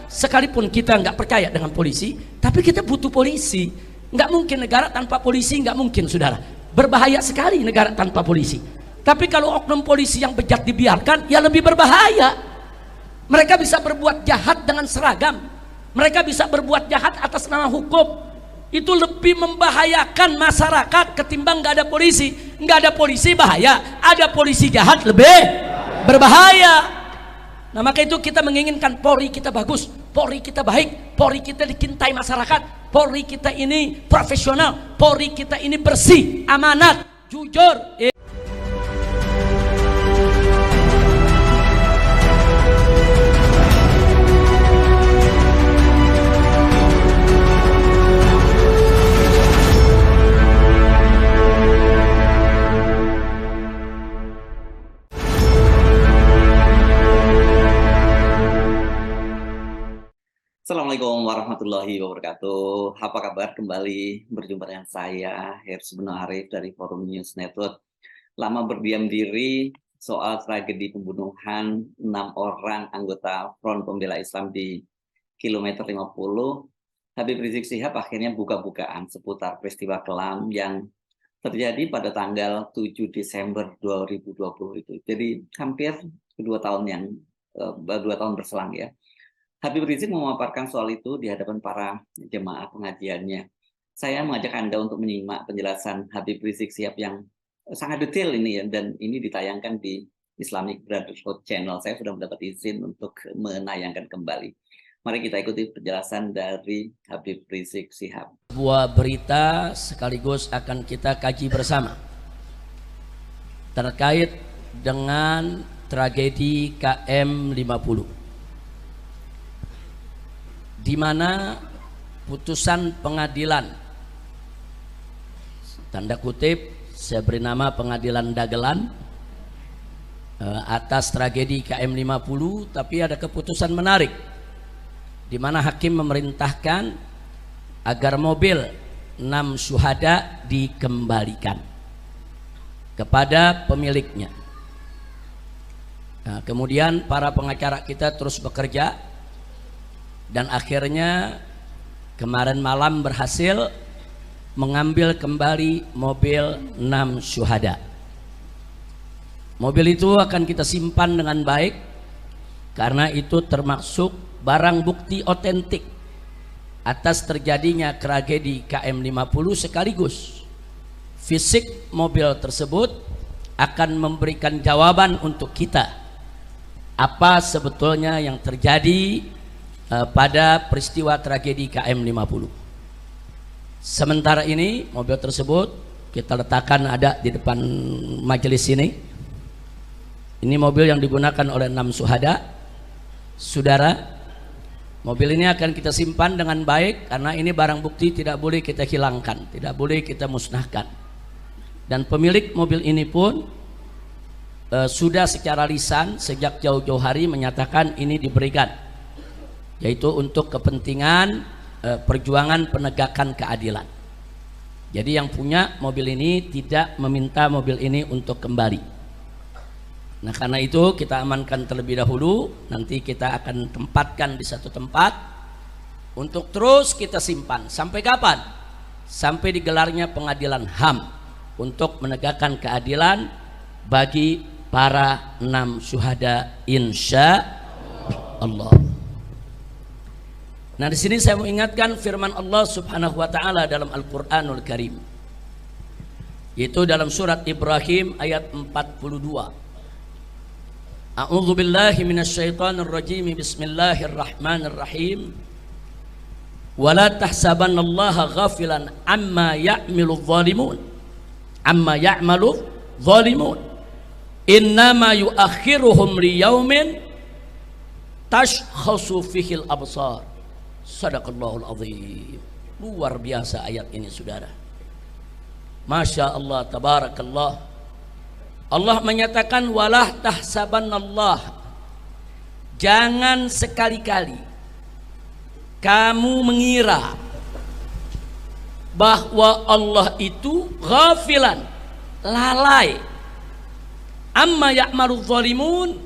sekalipun kita nggak percaya dengan polisi, tapi kita butuh polisi. Nggak mungkin negara tanpa polisi, nggak mungkin, saudara. Berbahaya sekali negara tanpa polisi. Tapi kalau oknum polisi yang bejat dibiarkan, ya lebih berbahaya. Mereka bisa berbuat jahat dengan seragam, mereka bisa berbuat jahat atas nama hukum. Itu lebih membahayakan masyarakat ketimbang nggak ada polisi. Nggak ada polisi bahaya, ada polisi jahat lebih berbahaya. Nah, maka itu kita menginginkan Polri kita bagus, Polri kita baik, Polri kita dicintai masyarakat, Polri kita ini profesional, Polri kita ini bersih, amanat, jujur. Assalamualaikum warahmatullahi wabarakatuh. Apa kabar? Kembali berjumpa dengan saya, Hirs bin Arif dari Forum News Network. Lama berdiam diri soal tragedi pembunuhan 6 orang anggota Front Pembela Islam di kilometer 50. Habib Rizik Syihab akhirnya buka-bukaan seputar peristiwa kelam yang terjadi pada tanggal 7 Desember 2020 itu. Jadi hampir 2 tahun berselang ya. Habib Rizik memaparkan soal itu di hadapan para jemaah pengajiannya. Saya mengajak Anda untuk menyimak penjelasan Habib Rizik Syihab yang sangat detail ini ya, dan ini ditayangkan di Islamic Brotherhood Channel. Saya sudah mendapat izin untuk menayangkan kembali. Mari kita ikuti penjelasan dari Habib Rizik Syihab. Sebuah berita sekaligus akan kita kaji bersama terkait dengan tragedi KM 50. Di mana putusan pengadilan, tanda kutip saya beri nama pengadilan dagelan, atas tragedi KM 50, tapi ada keputusan menarik di mana hakim memerintahkan agar mobil 6 syuhada dikembalikan kepada pemiliknya. Nah, kemudian para pengacara kita terus bekerja dan akhirnya kemarin malam berhasil mengambil kembali mobil 6 syuhada. Mobil itu akan kita simpan dengan baik karena itu termasuk barang bukti otentik atas terjadinya tragedi KM 50, sekaligus fisik mobil tersebut akan memberikan jawaban untuk kita apa sebetulnya yang terjadi pada peristiwa tragedi KM 50. Sementara ini mobil tersebut kita letakkan ada di depan majelis ini. Ini mobil yang digunakan oleh 6 syuhada. Saudara, mobil ini akan kita simpan dengan baik karena ini barang bukti, tidak boleh kita hilangkan, tidak boleh kita musnahkan. Dan pemilik mobil ini pun sudah secara lisan sejak jauh-jauh hari menyatakan ini diberikan, yaitu untuk kepentingan perjuangan penegakan keadilan. Jadi yang punya mobil ini tidak meminta mobil ini untuk kembali. Nah, karena itu kita amankan terlebih dahulu. Nanti kita akan tempatkan di satu tempat untuk terus kita simpan. Sampai kapan? Sampai digelarnya pengadilan HAM untuk menegakkan keadilan bagi para 6 syuhada insya Allah. Nah, di sini saya mau ingatkan firman Allah Subhanahu wa taala dalam Al-Qur'anul Karim, yaitu dalam surat Ibrahim ayat 42. A'udzu billahi minasyaitonir rajim. Bismillahirrahmanirrahim. Wala tahsabannallaha ghafilan amma ya'malu dhalimun. Innama yu'akhiruhum liyaumin tashkhasu fihil absar. Sadaqallahul azim. Luar biasa ayat ini, saudara. Masya Allah, tabarakallah. Allah menyatakan walah tahsabannallah, jangan sekali-kali kamu mengira bahwa Allah itu ghafilan, lalai, amma ya'malu zalimun,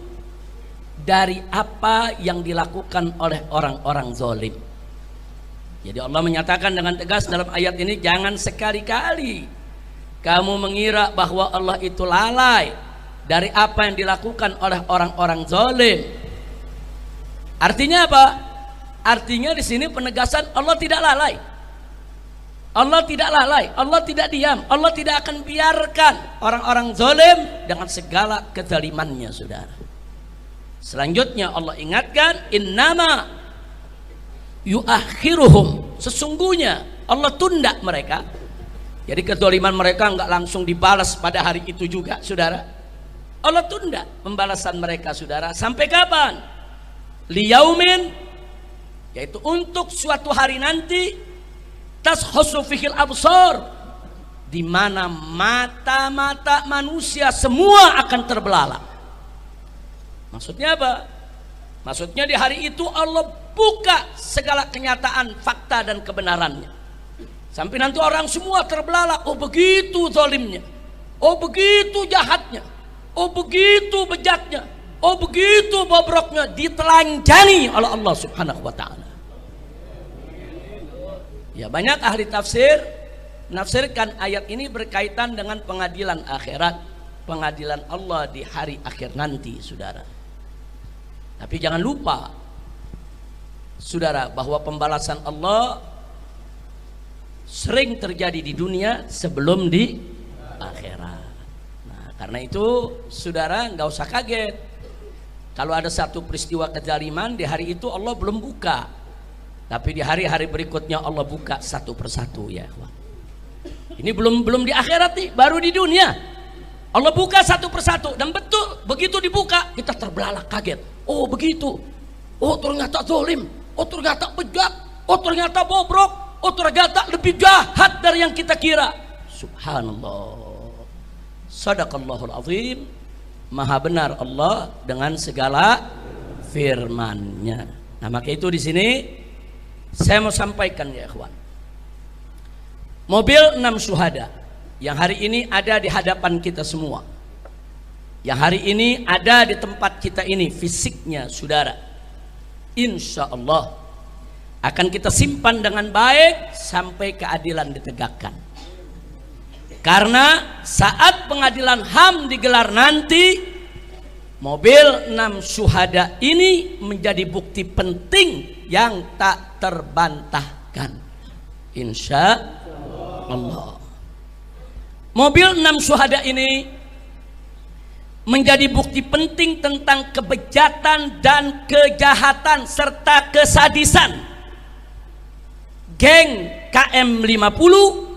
dari apa yang dilakukan oleh orang-orang zalim. Jadi Allah menyatakan dengan tegas dalam ayat ini, jangan sekali-kali kamu mengira bahwa Allah itu lalai dari apa yang dilakukan oleh orang-orang zalim. Artinya apa? Artinya di sini penegasan Allah tidak lalai. Allah tidak lalai, Allah tidak diam, Allah tidak akan biarkan orang-orang zalim dengan segala kezalimannya, saudara. Selanjutnya Allah ingatkan, innama yuakhiruhum, sesungguhnya Allah tunda mereka. Jadi kezaliman mereka enggak langsung dibalas pada hari itu juga, saudara. Allah tunda pembalasan mereka, saudara. Sampai kapan? Liyaumin, yaitu untuk suatu hari nanti, tashkhasu fihil absar, di mana mata-mata manusia semua akan terbelalak. Maksudnya apa? Maksudnya di hari itu Allah buka segala kenyataan, fakta dan kebenarannya. Sampai nanti orang semua terbelalak. Oh begitu zalimnya, oh begitu jahatnya, oh begitu bejatnya, oh begitu bobroknya, ditelanjangi oleh Allah Subhanahu wa ta'ala. Ya, banyak ahli tafsir menafsirkan ayat ini berkaitan dengan pengadilan akhirat, pengadilan Allah di hari akhir nanti, saudara. Tapi jangan lupa, saudara, bahwa pembalasan Allah sering terjadi di dunia sebelum di akhirat. Nah, karena itu, saudara, nggak usah kaget kalau ada satu peristiwa kezaliman di hari itu Allah belum buka, tapi di hari-hari berikutnya Allah buka satu persatu, ya. Ini belum di akhirat nih, baru di dunia Allah buka satu persatu, dan betul begitu dibuka kita terbelalak kaget. Oh begitu, oh ternyata zalim, oh ternyata bejat, oh ternyata bobrok, oh ternyata lebih jahat dari yang kita kira. Subhanallah, sadaqallahul azim. Maha benar Allah dengan segala firman-Nya. Nah, maka itu di sini saya mau sampaikan, ya ikhwan, mobil 6 syuhada yang hari ini ada di hadapan kita semua, yang hari ini ada di tempat kita ini fisiknya, saudara, insya Allah akan kita simpan dengan baik sampai keadilan ditegakkan. Karena saat pengadilan HAM digelar nanti, mobil 6 syuhada ini menjadi bukti penting yang tak terbantahkan, insya Allah. Mobil 6 syuhada ini menjadi bukti penting tentang kebejatan dan kejahatan serta kesadisan geng KM50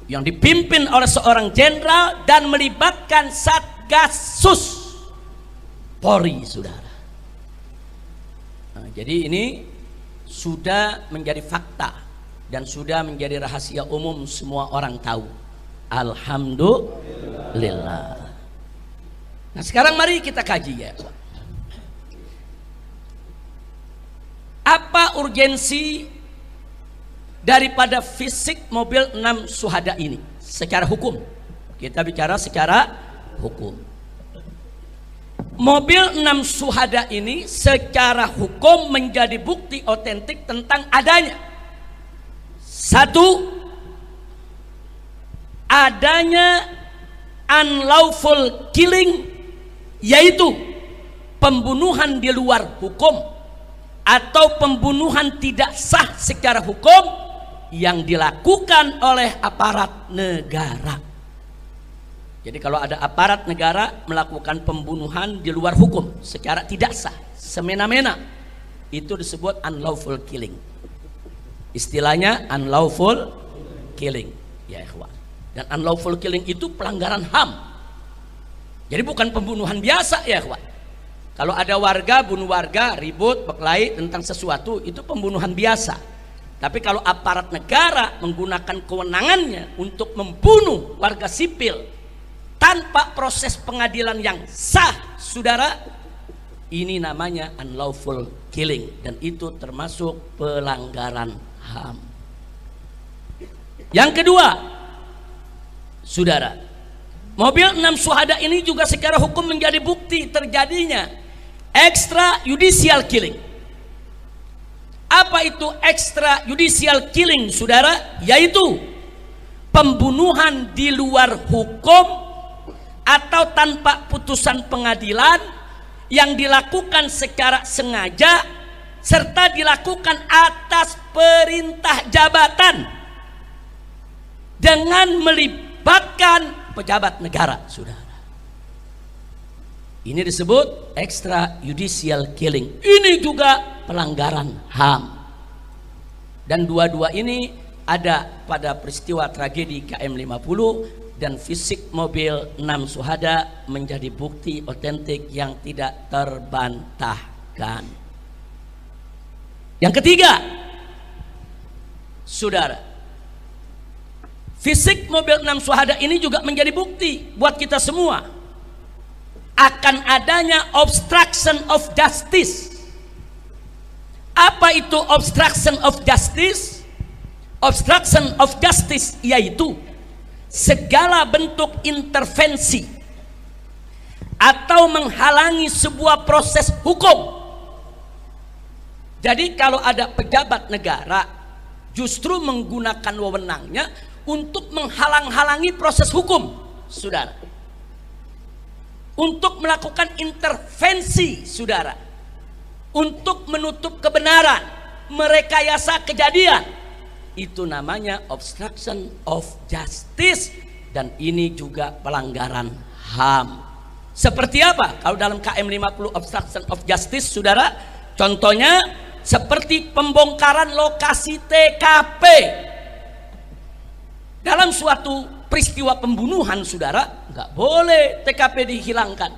yang dipimpin oleh seorang jenderal dan melibatkan Satgasus Polri, saudara. Nah, jadi ini sudah menjadi fakta dan sudah menjadi rahasia umum, semua orang tahu. Alhamdulillah. Nah, sekarang mari kita kaji, ya. Apa urgensi daripada fisik mobil 6 syuhada ini secara hukum? Kita bicara secara hukum. Mobil 6 syuhada ini secara hukum menjadi bukti otentik tentang adanya, satu, adanya unlawful killing, yaitu pembunuhan di luar hukum atau pembunuhan tidak sah secara hukum yang dilakukan oleh aparat negara. Jadi kalau ada aparat negara melakukan pembunuhan di luar hukum secara tidak sah, semena-mena, itu disebut unlawful killing. Istilahnya unlawful killing, ya ikhwan. Dan unlawful killing itu pelanggaran HAM. Jadi bukan pembunuhan biasa, ya ikhwan. Kalau ada warga bunuh warga, ribut, berkelahi tentang sesuatu, itu pembunuhan biasa. Tapi kalau aparat negara menggunakan kewenangannya untuk membunuh warga sipil tanpa proses pengadilan yang sah, saudara, ini namanya unlawful killing, dan itu termasuk pelanggaran HAM. Yang kedua, saudara, mobil 6 syuhada ini juga secara hukum menjadi bukti terjadinya extrajudicial killing. Apa itu extrajudicial killing, saudara? Yaitu pembunuhan di luar hukum atau tanpa putusan pengadilan yang dilakukan secara sengaja serta dilakukan atas perintah jabatan dengan melibatkan pejabat negara, saudara. Ini disebut extrajudicial killing. Ini juga pelanggaran HAM. Dan dua-dua ini ada pada peristiwa tragedi KM50 dan fisik mobil 6 syuhada menjadi bukti otentik yang tidak terbantahkan. Yang ketiga, saudara, fisik mobil 6 syuhada ini juga menjadi bukti buat kita semua akan adanya obstruction of justice. Apa itu obstruction of justice? Obstruction of justice yaitu segala bentuk intervensi atau menghalangi sebuah proses hukum. Jadi kalau ada pejabat negara justru menggunakan wewenangnya untuk menghalang-halangi proses hukum, saudara. Untuk melakukan intervensi, saudara, untuk menutup kebenaran, merekayasa kejadian, itu namanya obstruction of justice, dan ini juga pelanggaran HAM. Seperti apa? Kalau dalam KM50 obstruction of justice, saudara, contohnya seperti pembongkaran lokasi TKP dalam suatu peristiwa pembunuhan, saudara. Nggak boleh TKP dihilangkan,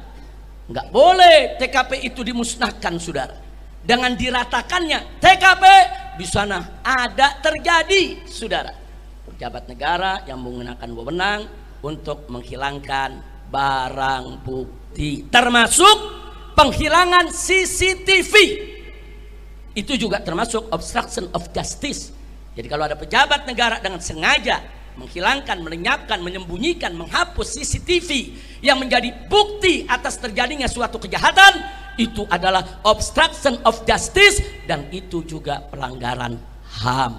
nggak boleh TKP itu dimusnahkan, saudara. Dengan diratakannya TKP di sana ada terjadi, saudara, pejabat negara yang menggunakan wewenang untuk menghilangkan barang bukti, termasuk penghilangan CCTV. Itu juga termasuk obstruction of justice. Jadi kalau ada pejabat negara dengan sengaja menghilangkan, melenyapkan, menyembunyikan, menghapus CCTV yang menjadi bukti atas terjadinya suatu kejahatan, itu adalah obstruction of justice, dan itu juga pelanggaran HAM.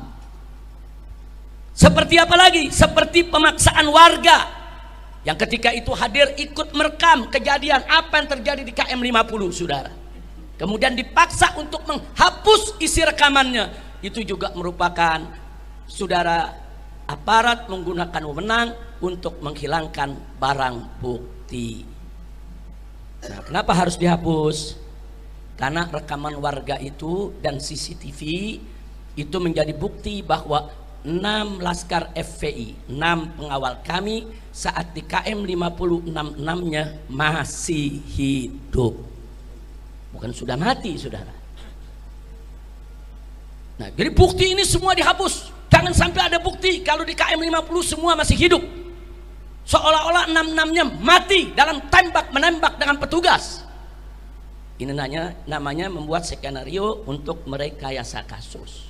Seperti apa lagi? Seperti pemaksaan warga yang ketika itu hadir ikut merekam kejadian apa yang terjadi di KM50, saudara. Kemudian dipaksa untuk menghapus isi rekamannya. Itu juga merupakan, saudara, aparat menggunakan wewenang untuk menghilangkan barang bukti. Nah, kenapa harus dihapus? Karena rekaman warga itu dan CCTV itu menjadi bukti bahwa 6 laskar FPI, 6 pengawal kami saat di KM50 6-6-nya masih hidup. Bukan sudah mati, saudara. Nah, jadi bukti ini semua dihapus. Jangan sampai ada bukti kalau di KM50 semua masih hidup, seolah-olah 6-6-nya mati dalam tembak menembak dengan petugas. Ini namanya membuat skenario untuk merekayasa kasus,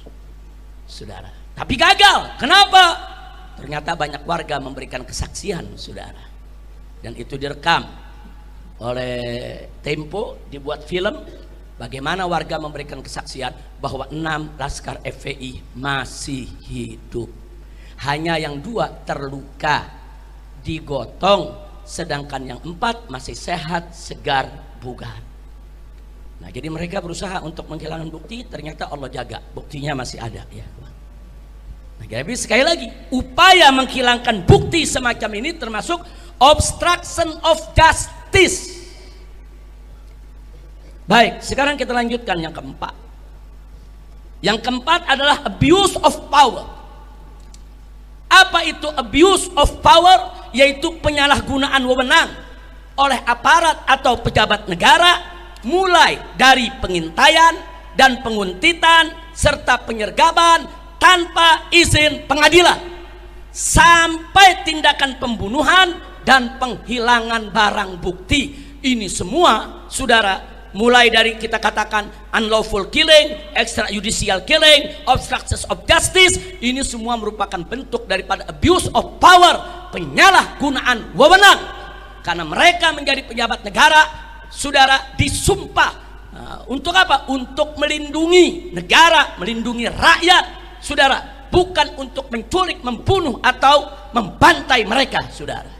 saudara. Tapi gagal. Kenapa? Ternyata banyak warga memberikan kesaksian, saudara, dan itu direkam oleh Tempo, dibuat film. Bagaimana warga memberikan kesaksian bahwa 6 laskar FPI masih hidup. Hanya yang 2 terluka, digotong, sedangkan yang 4 masih sehat, segar, bugar. Nah, jadi mereka berusaha untuk menghilangkan bukti, ternyata Allah jaga, buktinya masih ada, ya. Nah, jadi sekali lagi, upaya menghilangkan bukti semacam ini termasuk obstruction of justice. Baik, sekarang kita lanjutkan yang keempat. Yang keempat adalah abuse of power. Apa itu abuse of power? Yaitu penyalahgunaan wewenang oleh aparat atau pejabat negara, mulai dari pengintaian dan penguntitan serta penyergapan tanpa izin pengadilan, sampai tindakan pembunuhan dan penghilangan barang bukti. Ini semua, saudara, mulai dari kita katakan unlawful killing, extrajudicial killing, obstruction of justice, ini semua merupakan bentuk daripada abuse of power, penyalahgunaan wewenang. Karena mereka menjadi pejabat negara, saudara, disumpah Untuk apa? Untuk melindungi negara, melindungi rakyat, saudara. Bukan untuk menculik, membunuh, atau membantai mereka, saudara.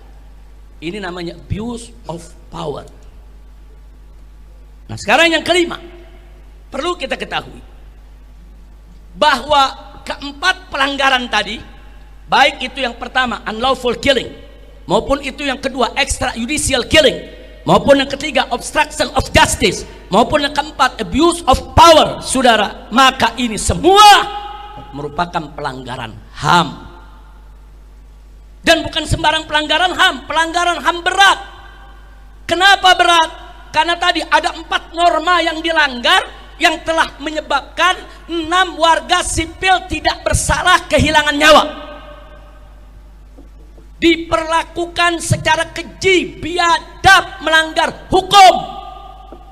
Ini namanya abuse of power. Nah, sekarang yang kelima, perlu kita ketahui bahwa keempat pelanggaran tadi, baik itu yang pertama unlawful killing, maupun itu yang kedua extrajudicial killing, maupun yang ketiga obstruction of justice, maupun yang keempat abuse of power, saudara, maka ini semua merupakan pelanggaran HAM. Dan bukan sembarang pelanggaran HAM berat. Kenapa berat? Karena tadi ada 4 norma yang dilanggar, yang telah menyebabkan 6 warga sipil tidak bersalah kehilangan nyawa, diperlakukan secara keji, biadab, melanggar hukum,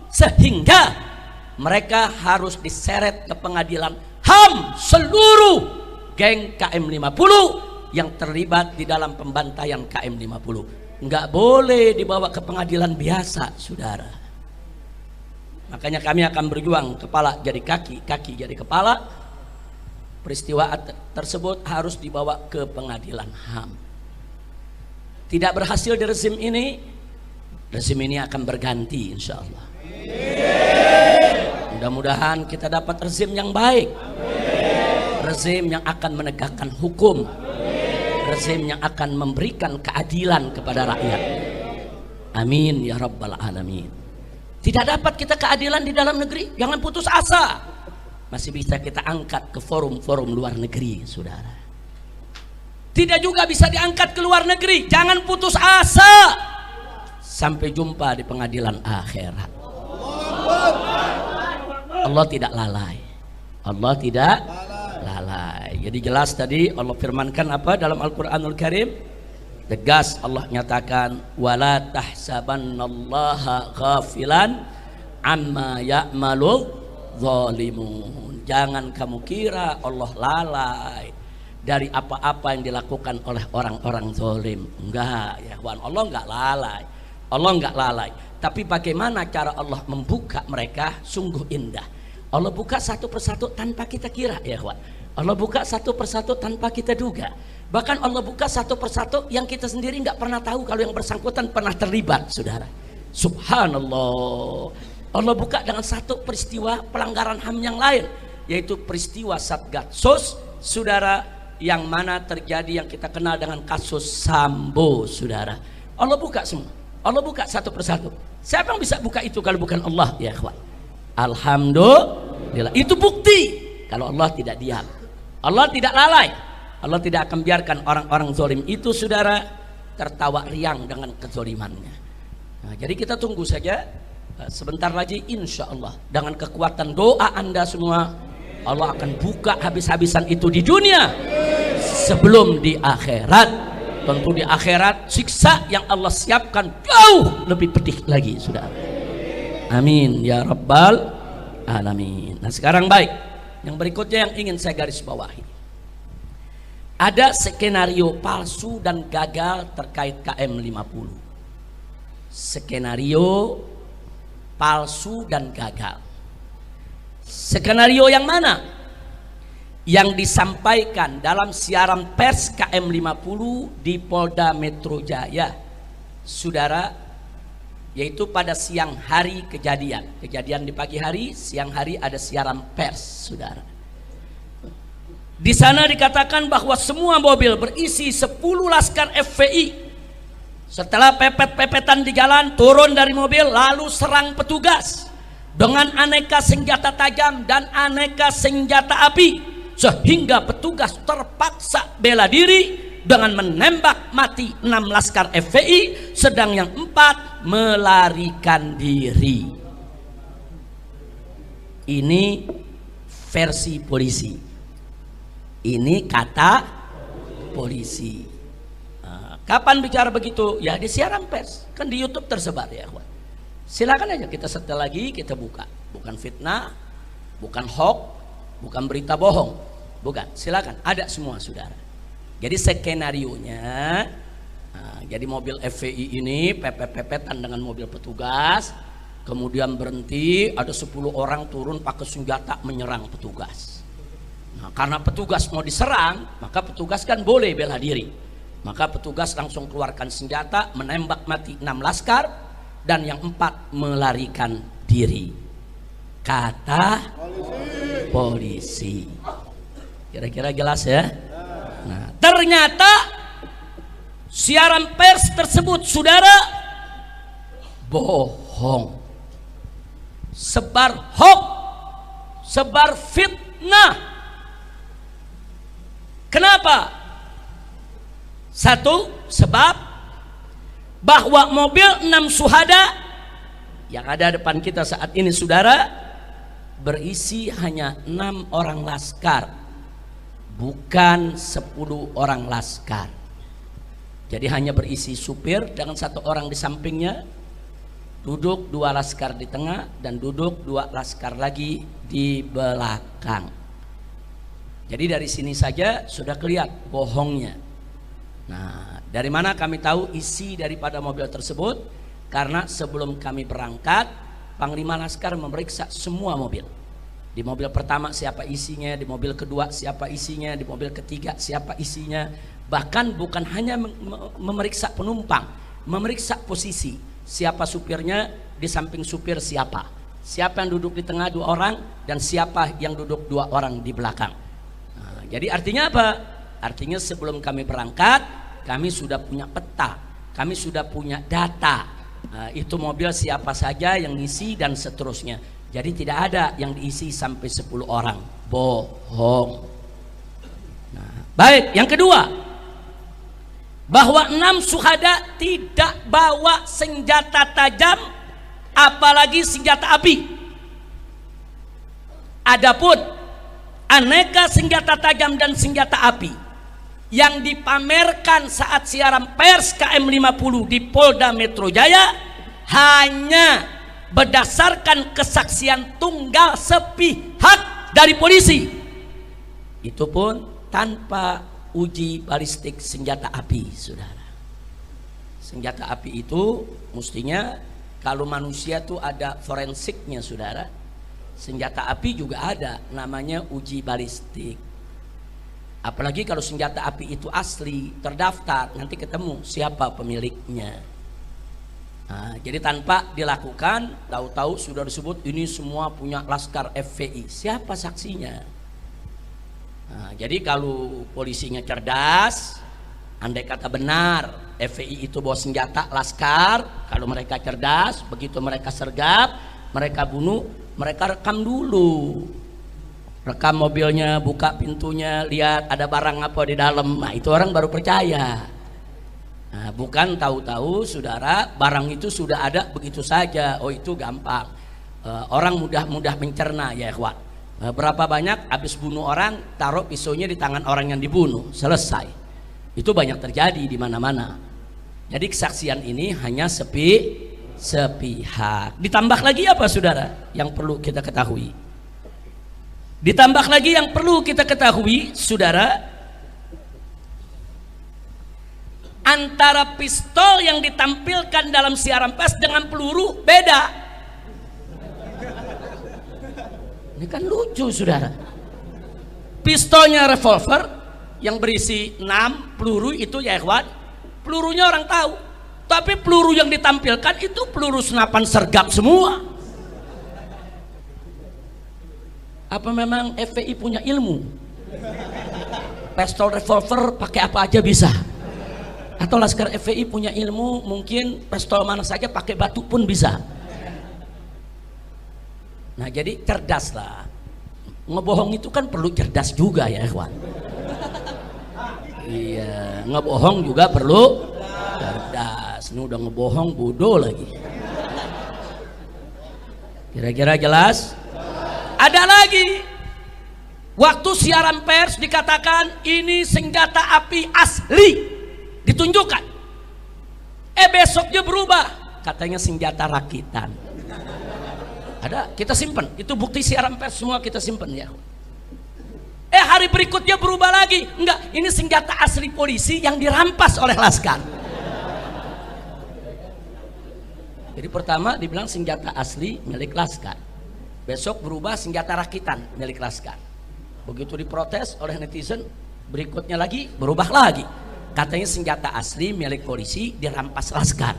sehingga mereka harus diseret ke pengadilan HAM seluruh geng KM50 yang terlibat di dalam pembantaian KM50. Nggak boleh dibawa ke pengadilan biasa, saudara. Makanya kami akan berjuang kepala jadi kaki, kaki jadi kepala. Peristiwa tersebut harus dibawa ke pengadilan HAM. Tidak berhasil di rezim ini akan berganti, insya Allah. Mudah-mudahan kita dapat rezim yang baik, rezim yang akan menegakkan hukum, rezim yang akan memberikan keadilan kepada rakyat. Amin ya rabbal alamin. Tidak dapat kita keadilan di dalam negeri, jangan putus asa. Masih bisa kita angkat ke forum-forum luar negeri, saudara. Tidak juga bisa diangkat ke luar negeri, jangan putus asa. Sampai jumpa di pengadilan akhirat. Allah tidak lalai. Allah tidak lalai. Jadi jelas tadi Allah firmankan apa dalam Al-Qur'anul Karim? Tegas Allah nyatakan, wala tahsabannallaha ghafilan amma ya'malu zalimun. Jangan kamu kira Allah lalai dari apa-apa yang dilakukan oleh orang-orang zalim. Enggak, ya kawan, Allah enggak lalai. Allah enggak lalai. Tapi bagaimana cara Allah membuka mereka sungguh indah. Allah buka satu persatu tanpa kita kira, ya kawan. Allah buka satu persatu tanpa kita duga. Bahkan Allah buka satu persatu yang kita sendiri nggak pernah tahu kalau yang bersangkutan pernah terlibat, saudara. Subhanallah. Allah buka dengan satu peristiwa pelanggaran HAM yang lain, yaitu peristiwa Satgasus, saudara, yang mana terjadi yang kita kenal dengan kasus Sambo, saudara. Allah buka semua. Allah buka satu persatu. Siapa yang bisa buka itu kalau bukan Allah, ya kawan? Alhamdulillah. Itu bukti kalau Allah tidak diam. Allah tidak lalai. Allah tidak akan biarkan orang-orang zalim itu, saudara, tertawa riang dengan kezalimannya. Nah, jadi kita tunggu saja. Sebentar lagi insya Allah dengan kekuatan doa Anda semua, Allah akan buka habis-habisan itu di dunia sebelum di akhirat. Tentu di akhirat siksa yang Allah siapkan jauh lebih pedih lagi, saudara. Amin ya rabbal alamin. Nah sekarang baik, yang berikutnya yang ingin saya garis bawahi, ada skenario palsu dan gagal terkait KM50. Skenario palsu dan gagal. Skenario yang mana? Yang disampaikan dalam siaran pers KM50 di Polda Metro Jaya, saudara, yaitu pada siang hari kejadian di pagi hari, siang hari ada siaran pers, saudara. Di sana dikatakan bahwa semua mobil berisi 10 laskar FPI setelah pepet-pepetan di jalan turun dari mobil lalu serang petugas dengan aneka senjata tajam dan aneka senjata api, sehingga petugas terpaksa bela diri dengan menembak mati 6 laskar FPI, sedang yang 4 melarikan diri. Ini versi polisi, ini kata polisi. Nah, kapan bicara begitu? Ya di siaran pers, kan di YouTube tersebar, ya kawan. Silakan aja kita setel lagi, kita buka. Bukan fitnah, bukan hoax, bukan berita bohong, bukan. Silakan, ada semua, saudara. Jadi skenarionya, nah, jadi mobil FPI ini pepet-pepetan dengan mobil petugas, Kemudian berhenti, ada 10 orang turun pakai senjata menyerang petugas. Nah, karena petugas mau diserang, maka petugas kan boleh bela diri. Maka petugas langsung keluarkan senjata, menembak mati 6 laskar, dan yang 4 melarikan diri. Kata polisi. Kira-kira jelas ya? Nah, ternyata siaran pers tersebut, saudara, bohong. Sebar hoax, sebar fitnah. Kenapa? Satu, sebab bahwa mobil 6 syuhada yang ada depan kita saat ini, saudara, berisi hanya 6 orang laskar, bukan 10 orang laskar. Jadi hanya berisi supir dengan 1 orang di sampingnya, duduk 2 laskar di tengah, dan duduk 2 laskar lagi di belakang. Jadi dari sini saja sudah kelihatan bohongnya. Nah, dari mana kami tahu isi daripada mobil tersebut? Karena sebelum kami berangkat, Panglima Laskar memeriksa semua mobil. Di mobil pertama siapa isinya, di mobil kedua siapa isinya, di mobil ketiga siapa isinya. Bahkan bukan hanya memeriksa penumpang, memeriksa posisi. Siapa supirnya, di samping supir siapa, siapa yang duduk di tengah 2 orang, dan siapa yang duduk 2 orang di belakang. Nah, jadi artinya apa? Artinya sebelum kami berangkat, kami sudah punya peta, kami sudah punya data. Nah, itu mobil siapa saja yang ngisi dan seterusnya. Jadi tidak ada yang diisi sampai 10 orang. Bohong. Nah, baik, yang kedua, bahwa 6 syuhada tidak bawa senjata tajam, apalagi senjata api. Adapun aneka senjata tajam dan senjata api yang dipamerkan saat siaran pers KM50 di Polda Metro Jaya hanya berdasarkan kesaksian tunggal sepihak dari polisi. Itu pun tanpa uji balistik senjata api, saudara. Senjata api itu mestinya kalau manusia tuh ada forensiknya, saudara. Senjata api juga ada namanya uji balistik. Apalagi kalau senjata api itu asli, terdaftar, nanti ketemu siapa pemiliknya. Nah, jadi tanpa dilakukan, tahu-tahu sudah disebut ini semua punya Laskar FPI. Siapa saksinya? Nah, jadi kalau polisinya cerdas, andai kata benar FPI itu bawa senjata laskar, kalau mereka cerdas, begitu mereka sergap, mereka bunuh, mereka rekam dulu, rekam mobilnya, buka pintunya, lihat ada barang apa di dalam. Nah, itu orang baru percaya. Nah, bukan tahu-tahu, saudara, barang itu sudah ada begitu saja. Oh, itu gampang, orang mudah mencerna, ya ikhwan. Berapa banyak habis bunuh orang, taruh pisaunya di tangan orang yang dibunuh, selesai. Itu banyak terjadi di mana-mana. Jadi kesaksian ini hanya sepihak. Ditambah lagi apa, saudara, yang perlu kita ketahui? Ditambah lagi yang perlu kita ketahui, saudara, antara pistol yang ditampilkan dalam siaran pers dengan peluru beda. Ini kan lucu, saudara. Pistolnya revolver yang berisi 6 peluru itu, ya ikhwan, pelurunya orang tahu. Tapi peluru yang ditampilkan itu peluru senapan sergap semua. Apa memang FPI punya ilmu? Pistol revolver pakai apa aja bisa? Atau Laskar FPI punya ilmu, mungkin pistol mana saja pakai batu pun bisa? Nah, jadi cerdas lah. Ngebohong itu kan perlu cerdas juga, ya ikhwan. Iya, ngebohong juga perlu cerdas. Ini udah ngebohong bodoh lagi. Kira-kira jelas? Ada lagi, waktu siaran pers dikatakan ini senjata api asli, ditunjukkan. Besoknya berubah, katanya senjata rakitan. Ada, kita simpen, itu bukti siaran pers semua kita simpen, ya. Hari berikutnya berubah lagi, enggak, ini senjata asli polisi yang dirampas oleh Laskar. Jadi pertama dibilang senjata asli milik Laskar. Besok berubah senjata rakitan milik Laskar. Begitu diprotes oleh netizen, berikutnya lagi berubah lagi. Katanya senjata asli milik polisi dirampas Laskar.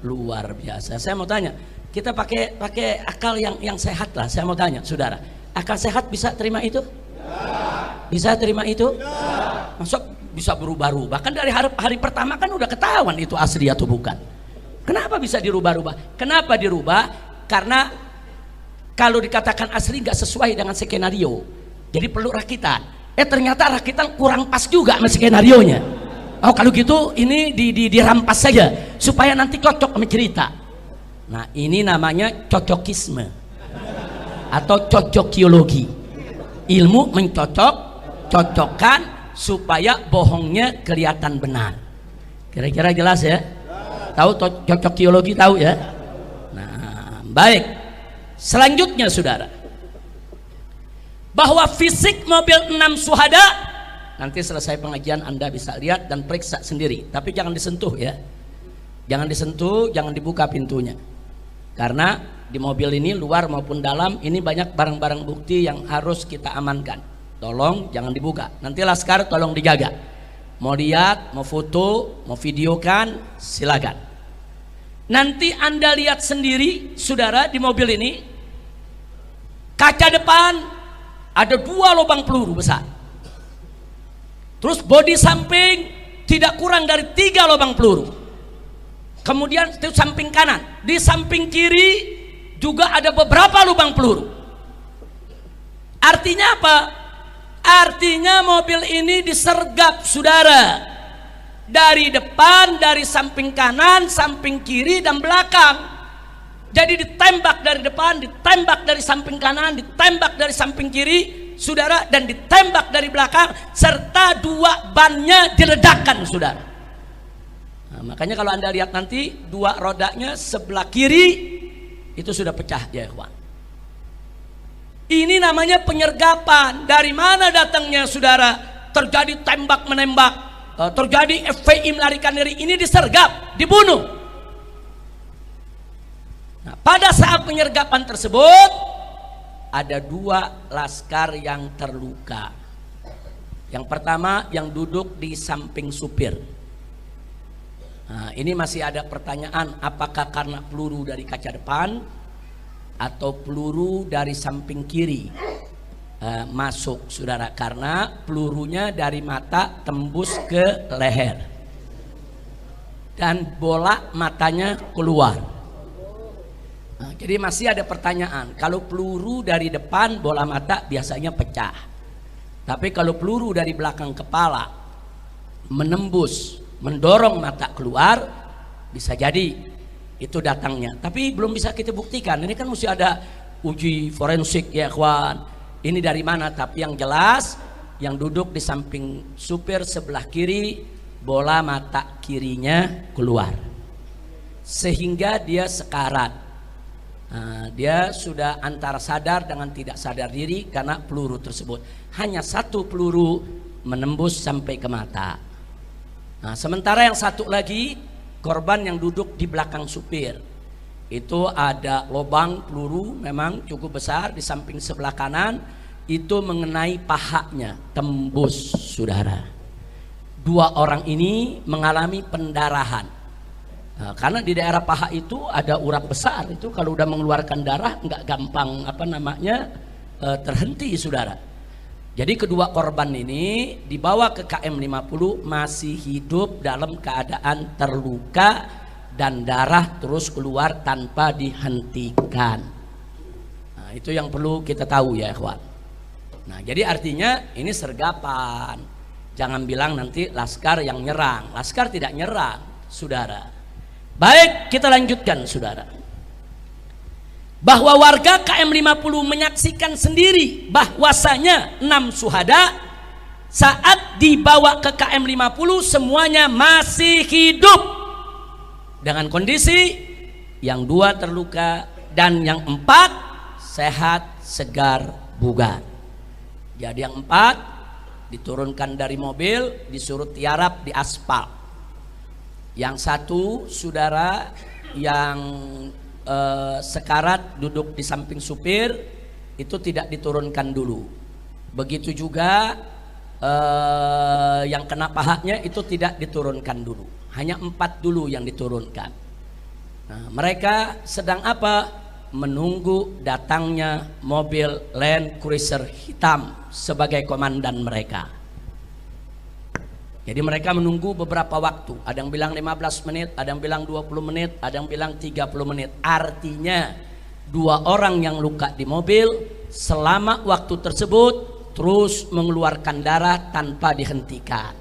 Luar biasa. Saya mau tanya, kita pakai akal yang sehat lah. Saya mau tanya, saudara, akal sehat bisa terima itu? Bisa terima itu? Masuk bisa berubah-ubah? Kan dari hari pertama kan udah ketahuan itu asli atau bukan. Kenapa bisa dirubah-rubah? Kenapa dirubah? Karena kalau dikatakan asli nggak sesuai dengan skenario, jadi perlu rakitan. Ternyata rakitan kurang pas juga sama skenarionya. Oh kalau gitu ini dirampas saja supaya nanti cocok sama cerita. Nah ini namanya cocokisme atau cocokiologi. Ilmu mencocokkan supaya bohongnya kelihatan benar. Kira-kira jelas ya? Tahu cocokiologi, tahu ya? Nah baik. Selanjutnya saudara, bahwa fisik mobil 6 syuhada, nanti selesai pengajian Anda bisa lihat dan periksa sendiri, tapi jangan disentuh ya, jangan disentuh, jangan dibuka pintunya, karena di mobil ini luar maupun dalam ini banyak barang-barang bukti yang harus kita amankan. Tolong jangan dibuka, nanti Laskar tolong dijaga. Mau lihat, mau foto, mau videokan, silakan. Nanti Anda lihat sendiri saudara, di mobil ini kaca depan ada 2 lubang peluru besar. Terus bodi samping tidak kurang dari 3 lubang peluru. Kemudian itu samping kanan, di samping kiri juga ada beberapa lubang peluru. Artinya apa? Artinya mobil ini disergap saudara, dari depan, dari samping kanan, samping kiri dan belakang. Jadi ditembak dari depan, ditembak dari samping kanan, ditembak dari samping kiri saudara, dan ditembak dari belakang, serta 2 bannya diledakkan saudara. Nah, makanya kalau Anda lihat nanti 2 rodanya sebelah kiri itu sudah pecah ya ikhwan. Ini namanya penyergapan. Dari mana datangnya saudara? Terjadi tembak menembak, terjadi FPI melarikan diri, ini disergap, dibunuh. Nah, pada saat penyergapan tersebut ada 2 laskar yang terluka. Yang pertama yang duduk di samping supir. Nah, ini masih ada pertanyaan, apakah karena peluru dari kaca depan atau peluru dari samping kiri masuk saudara, karena pelurunya dari mata tembus ke leher dan bola matanya keluar. Nah, jadi masih ada pertanyaan, kalau peluru dari depan bola mata biasanya pecah, tapi kalau peluru dari belakang kepala menembus, mendorong mata keluar, bisa jadi itu datangnya. Tapi belum bisa kita buktikan, ini kan mesti ada uji forensik ya kawan, ini dari mana. Tapi yang jelas yang duduk di samping supir sebelah kiri, bola mata kirinya keluar sehingga dia sekarat. Nah, dia sudah antara sadar dengan tidak sadar diri karena peluru tersebut. Hanya 1 peluru menembus sampai ke mata. Nah, sementara yang satu lagi korban yang duduk di belakang supir, itu ada lubang peluru memang cukup besar di samping sebelah kanan, itu mengenai pahanya, tembus saudara. 2 orang ini mengalami pendarahan. Nah, karena di daerah paha itu ada urat besar, itu kalau udah mengeluarkan darah nggak gampang terhenti saudara. Jadi kedua korban ini dibawa ke KM 50 masih hidup dalam keadaan terluka dan darah terus keluar tanpa dihentikan. Nah, itu yang perlu kita tahu ya ikhwan. Nah, jadi artinya ini sergapan. Jangan bilang nanti laskar yang nyerang. Laskar tidak nyerang saudara. Baik, kita lanjutkan saudara. Bahwa warga KM 50 menyaksikan sendiri bahwasanya 6 syuhada saat dibawa ke KM 50 semuanya masih hidup dengan kondisi yang 2 terluka dan yang 4 sehat, segar, bugar. Jadi yang 4 diturunkan dari mobil, disuruh tiarap di aspal. Yang 1 saudara yang sekarat duduk di samping supir itu tidak diturunkan dulu. Begitu juga yang kena pahanya itu tidak diturunkan dulu. Hanya 4 dulu yang diturunkan. Nah, mereka sedang apa? Menunggu datangnya mobil Land Cruiser hitam sebagai komandan mereka. Jadi mereka menunggu beberapa waktu. Ada yang bilang 15 menit, ada yang bilang 20 menit, ada yang bilang 30 menit. Artinya 2 orang yang luka di mobil selama waktu tersebut terus mengeluarkan darah tanpa dihentikan.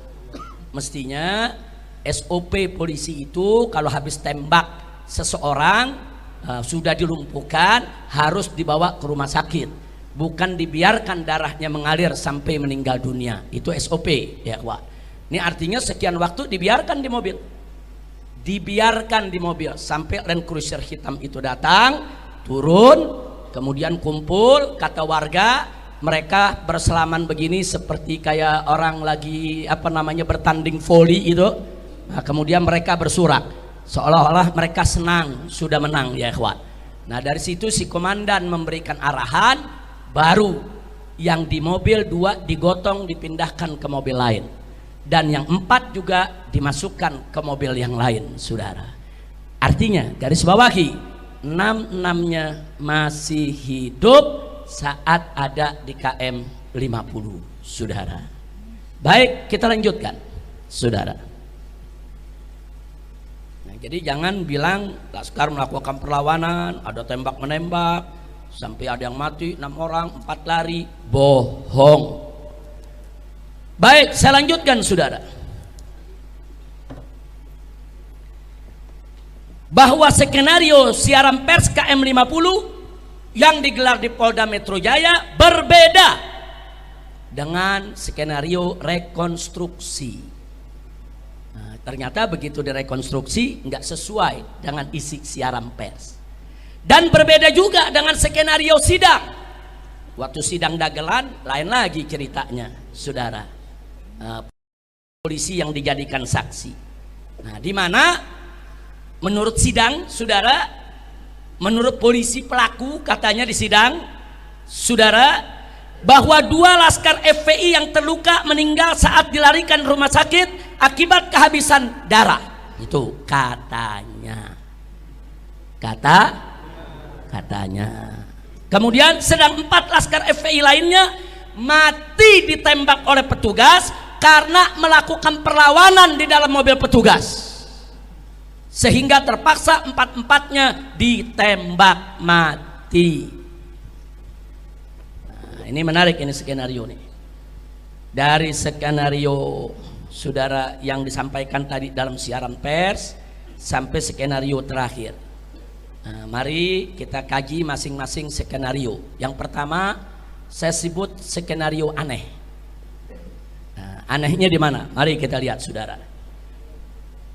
Mestinya SOP polisi itu kalau habis tembak seseorang sudah dilumpuhkan harus dibawa ke rumah sakit, bukan dibiarkan darahnya mengalir sampai meninggal dunia. Itu SOP ya kawan. Ini artinya sekian waktu dibiarkan di mobil, sampai Land Cruiser hitam itu datang, turun, kemudian kumpul. Kata warga, mereka berselaman begini seperti kayak orang lagi bertanding voli itu. Nah, kemudian mereka bersorak seolah-olah mereka senang sudah menang ya ikhwan. Nah, dari situ si komandan memberikan arahan, baru yang di mobil 2 digotong dipindahkan ke mobil lain, dan yang 4 juga dimasukkan ke mobil yang lain, saudara. Artinya garis bawahi, 6-6-nya masih hidup saat ada di KM 50, saudara. Baik, kita lanjutkan, saudara. Nah, jadi jangan bilang Laskar melakukan perlawanan, ada tembak menembak sampai ada yang mati 6 orang, 4 lari, bohong. Baik, saya lanjutkan, saudara. Bahwa skenario siaran pers KM 50 yang digelar di Polda Metro Jaya berbeda dengan skenario rekonstruksi. Nah, ternyata begitu direkonstruksi nggak sesuai dengan isi siaran pers. Dan berbeda juga dengan skenario sidang. Waktu sidang dagelan lain lagi ceritanya, saudara. Polisi yang dijadikan saksi. Nah, di mana menurut sidang, saudara, menurut polisi pelaku katanya di sidang, saudara, bahwa 2 laskar FPI yang terluka meninggal saat dilarikan rumah sakit akibat kehabisan darah. Itu katanya. Katanya. Kemudian sedang 4 laskar FPI lainnya mati ditembak oleh petugas karena melakukan perlawanan di dalam mobil petugas, sehingga terpaksa 4-4-nya ditembak mati. Nah, ini menarik, ini skenario nih. Dari skenario saudara yang disampaikan tadi dalam siaran pers sampai skenario terakhir. Nah, mari kita kaji masing-masing skenario. Yang pertama saya sebut skenario aneh. Nah, anehnya di mana? Mari kita lihat, saudara.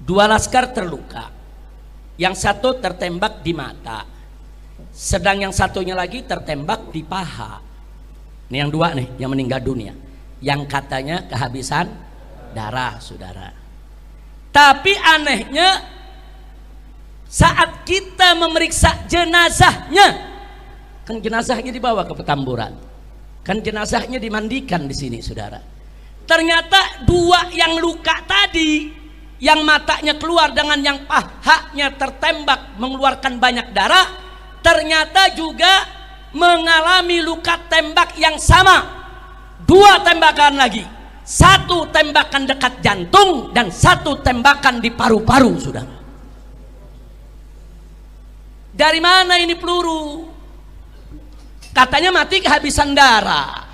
2 laskar terluka, yang satu tertembak di mata, sedang yang satunya lagi tertembak di paha. Ini yang 2 nih, yang meninggal dunia, yang katanya kehabisan darah, saudara. Tapi anehnya saat kita memeriksa jenazahnya, kan jenazahnya dibawa ke Petamburan, kan jenazahnya dimandikan di sini, saudara. Ternyata 2 yang luka tadi, yang matanya keluar dengan yang pahanya tertembak mengeluarkan banyak darah, ternyata juga mengalami luka tembak yang sama. 2 tembakan lagi, 1 tembakan dekat jantung dan 1 tembakan di paru-paru, saudara. Dari mana ini peluru? Katanya mati kehabisan darah.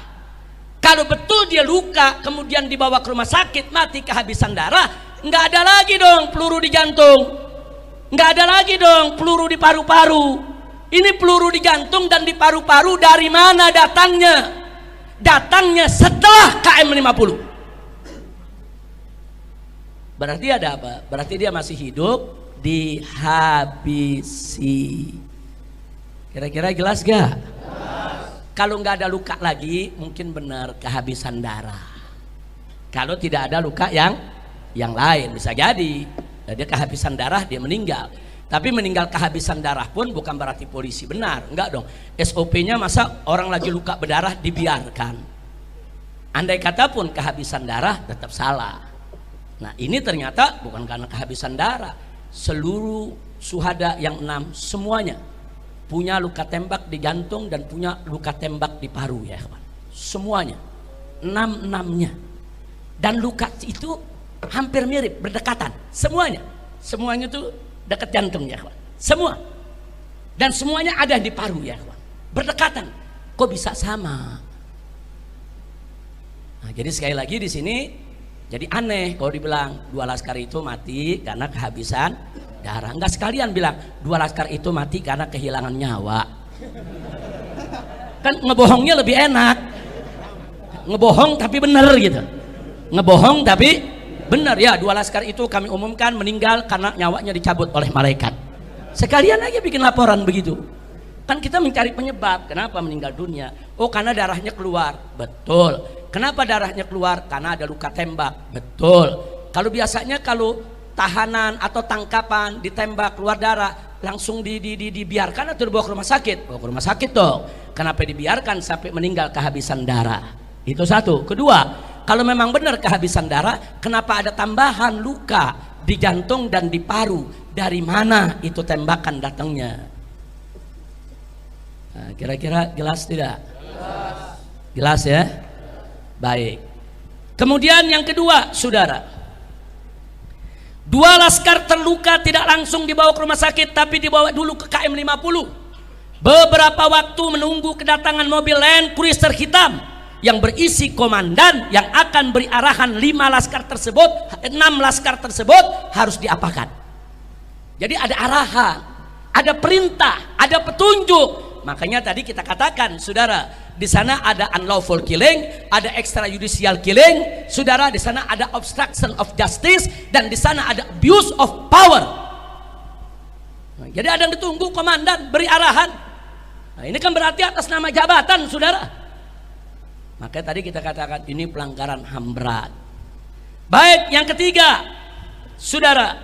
Kalau betul dia luka kemudian dibawa ke rumah sakit mati kehabisan darah, nggak ada lagi dong peluru di jantung, nggak ada lagi dong peluru di paru-paru. Ini peluru di jantung dan di paru-paru dari mana datangnya? Datangnya setelah KM 50. Berarti ada apa? Berarti dia masih hidup, dihabisi. Kira-kira jelas gak? Kalau nggak ada luka lagi, mungkin benar kehabisan darah. Kalau tidak ada luka yang lain, bisa jadi dia kehabisan darah, dia meninggal. Tapi meninggal kehabisan darah pun bukan berarti polisi benar, enggak dong. SOP-nya masa orang lagi luka berdarah dibiarkan. Andai kata pun kehabisan darah tetap salah. Nah ini ternyata bukan karena kehabisan darah. Seluruh syuhada yang 6 semuanya punya luka tembak di jantung dan punya luka tembak di paru ya kawan. Semuanya 6-6-nya. Dan luka itu hampir mirip, berdekatan. Semuanya tuh dekat jantung ya kawan. Semua. Dan semuanya ada di paru ya kawan. Berdekatan. Kok bisa sama? Nah, jadi sekali lagi di sini jadi aneh kalau dibilang 2 laskar itu mati karena kehabisan darah. Enggak sekalian bilang 2 laskar itu mati karena kehilangan nyawa. Kan ngebohongnya lebih enak. Ngebohong tapi benar gitu. Ngebohong tapi benar ya. 2 laskar itu kami umumkan meninggal karena nyawanya dicabut oleh malaikat. Sekalian aja bikin laporan begitu. Kan kita mencari penyebab kenapa meninggal dunia. Oh karena darahnya keluar. Betul. Kenapa darahnya keluar? Karena ada luka tembak. Betul. Kalau biasanya kalau tahanan atau tangkapan ditembak keluar darah langsung dibiarkan atau dibawa ke rumah sakit? Bawa ke rumah sakit dong. Kenapa dibiarkan sampai meninggal kehabisan darah? Itu satu. Kedua, kalau memang benar kehabisan darah, kenapa ada tambahan luka di jantung dan di paru? Dari mana itu tembakan datangnya? Nah, kira-kira jelas tidak? Jelas ya? Baik. Kemudian yang kedua, saudara, 2 laskar terluka tidak langsung dibawa ke rumah sakit, tapi dibawa dulu ke KM 50. Beberapa waktu menunggu kedatangan mobil Land Cruiser hitam yang berisi komandan yang akan beri arahan 6 laskar tersebut harus diapakan. Jadi ada arahan, ada perintah, ada petunjuk. Makanya tadi kita katakan, saudara, di sana ada unlawful killing, ada extrajudicial killing, saudara, di sana ada obstruction of justice, dan di sana ada abuse of power. Nah, jadi ada yang ditunggu komandan beri arahan. Nah, ini kan berarti atas nama jabatan, saudara. Makanya tadi kita katakan ini pelanggaran HAM berat. Baik, yang ketiga, saudara,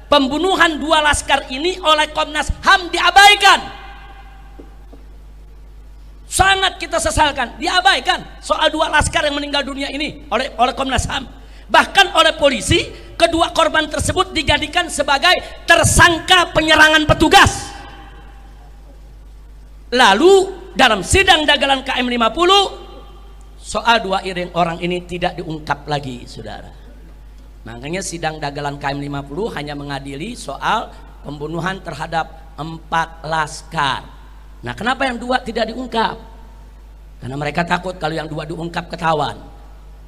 pembunuhan 2 laskar ini oleh Komnas HAM diabaikan. Sangat kita sesalkan, diabaikan soal 2 laskar yang meninggal dunia ini oleh Komnas HAM. Bahkan oleh polisi, kedua korban tersebut dijadikan sebagai tersangka penyerangan petugas. Lalu dalam sidang dagelan KM 50, soal 2 orang ini tidak diungkap lagi, saudara. Makanya sidang dagelan KM 50 hanya mengadili soal pembunuhan terhadap 4 laskar. Nah, kenapa yang 2 tidak diungkap? Karena mereka takut kalau yang 2 diungkap ketahuan.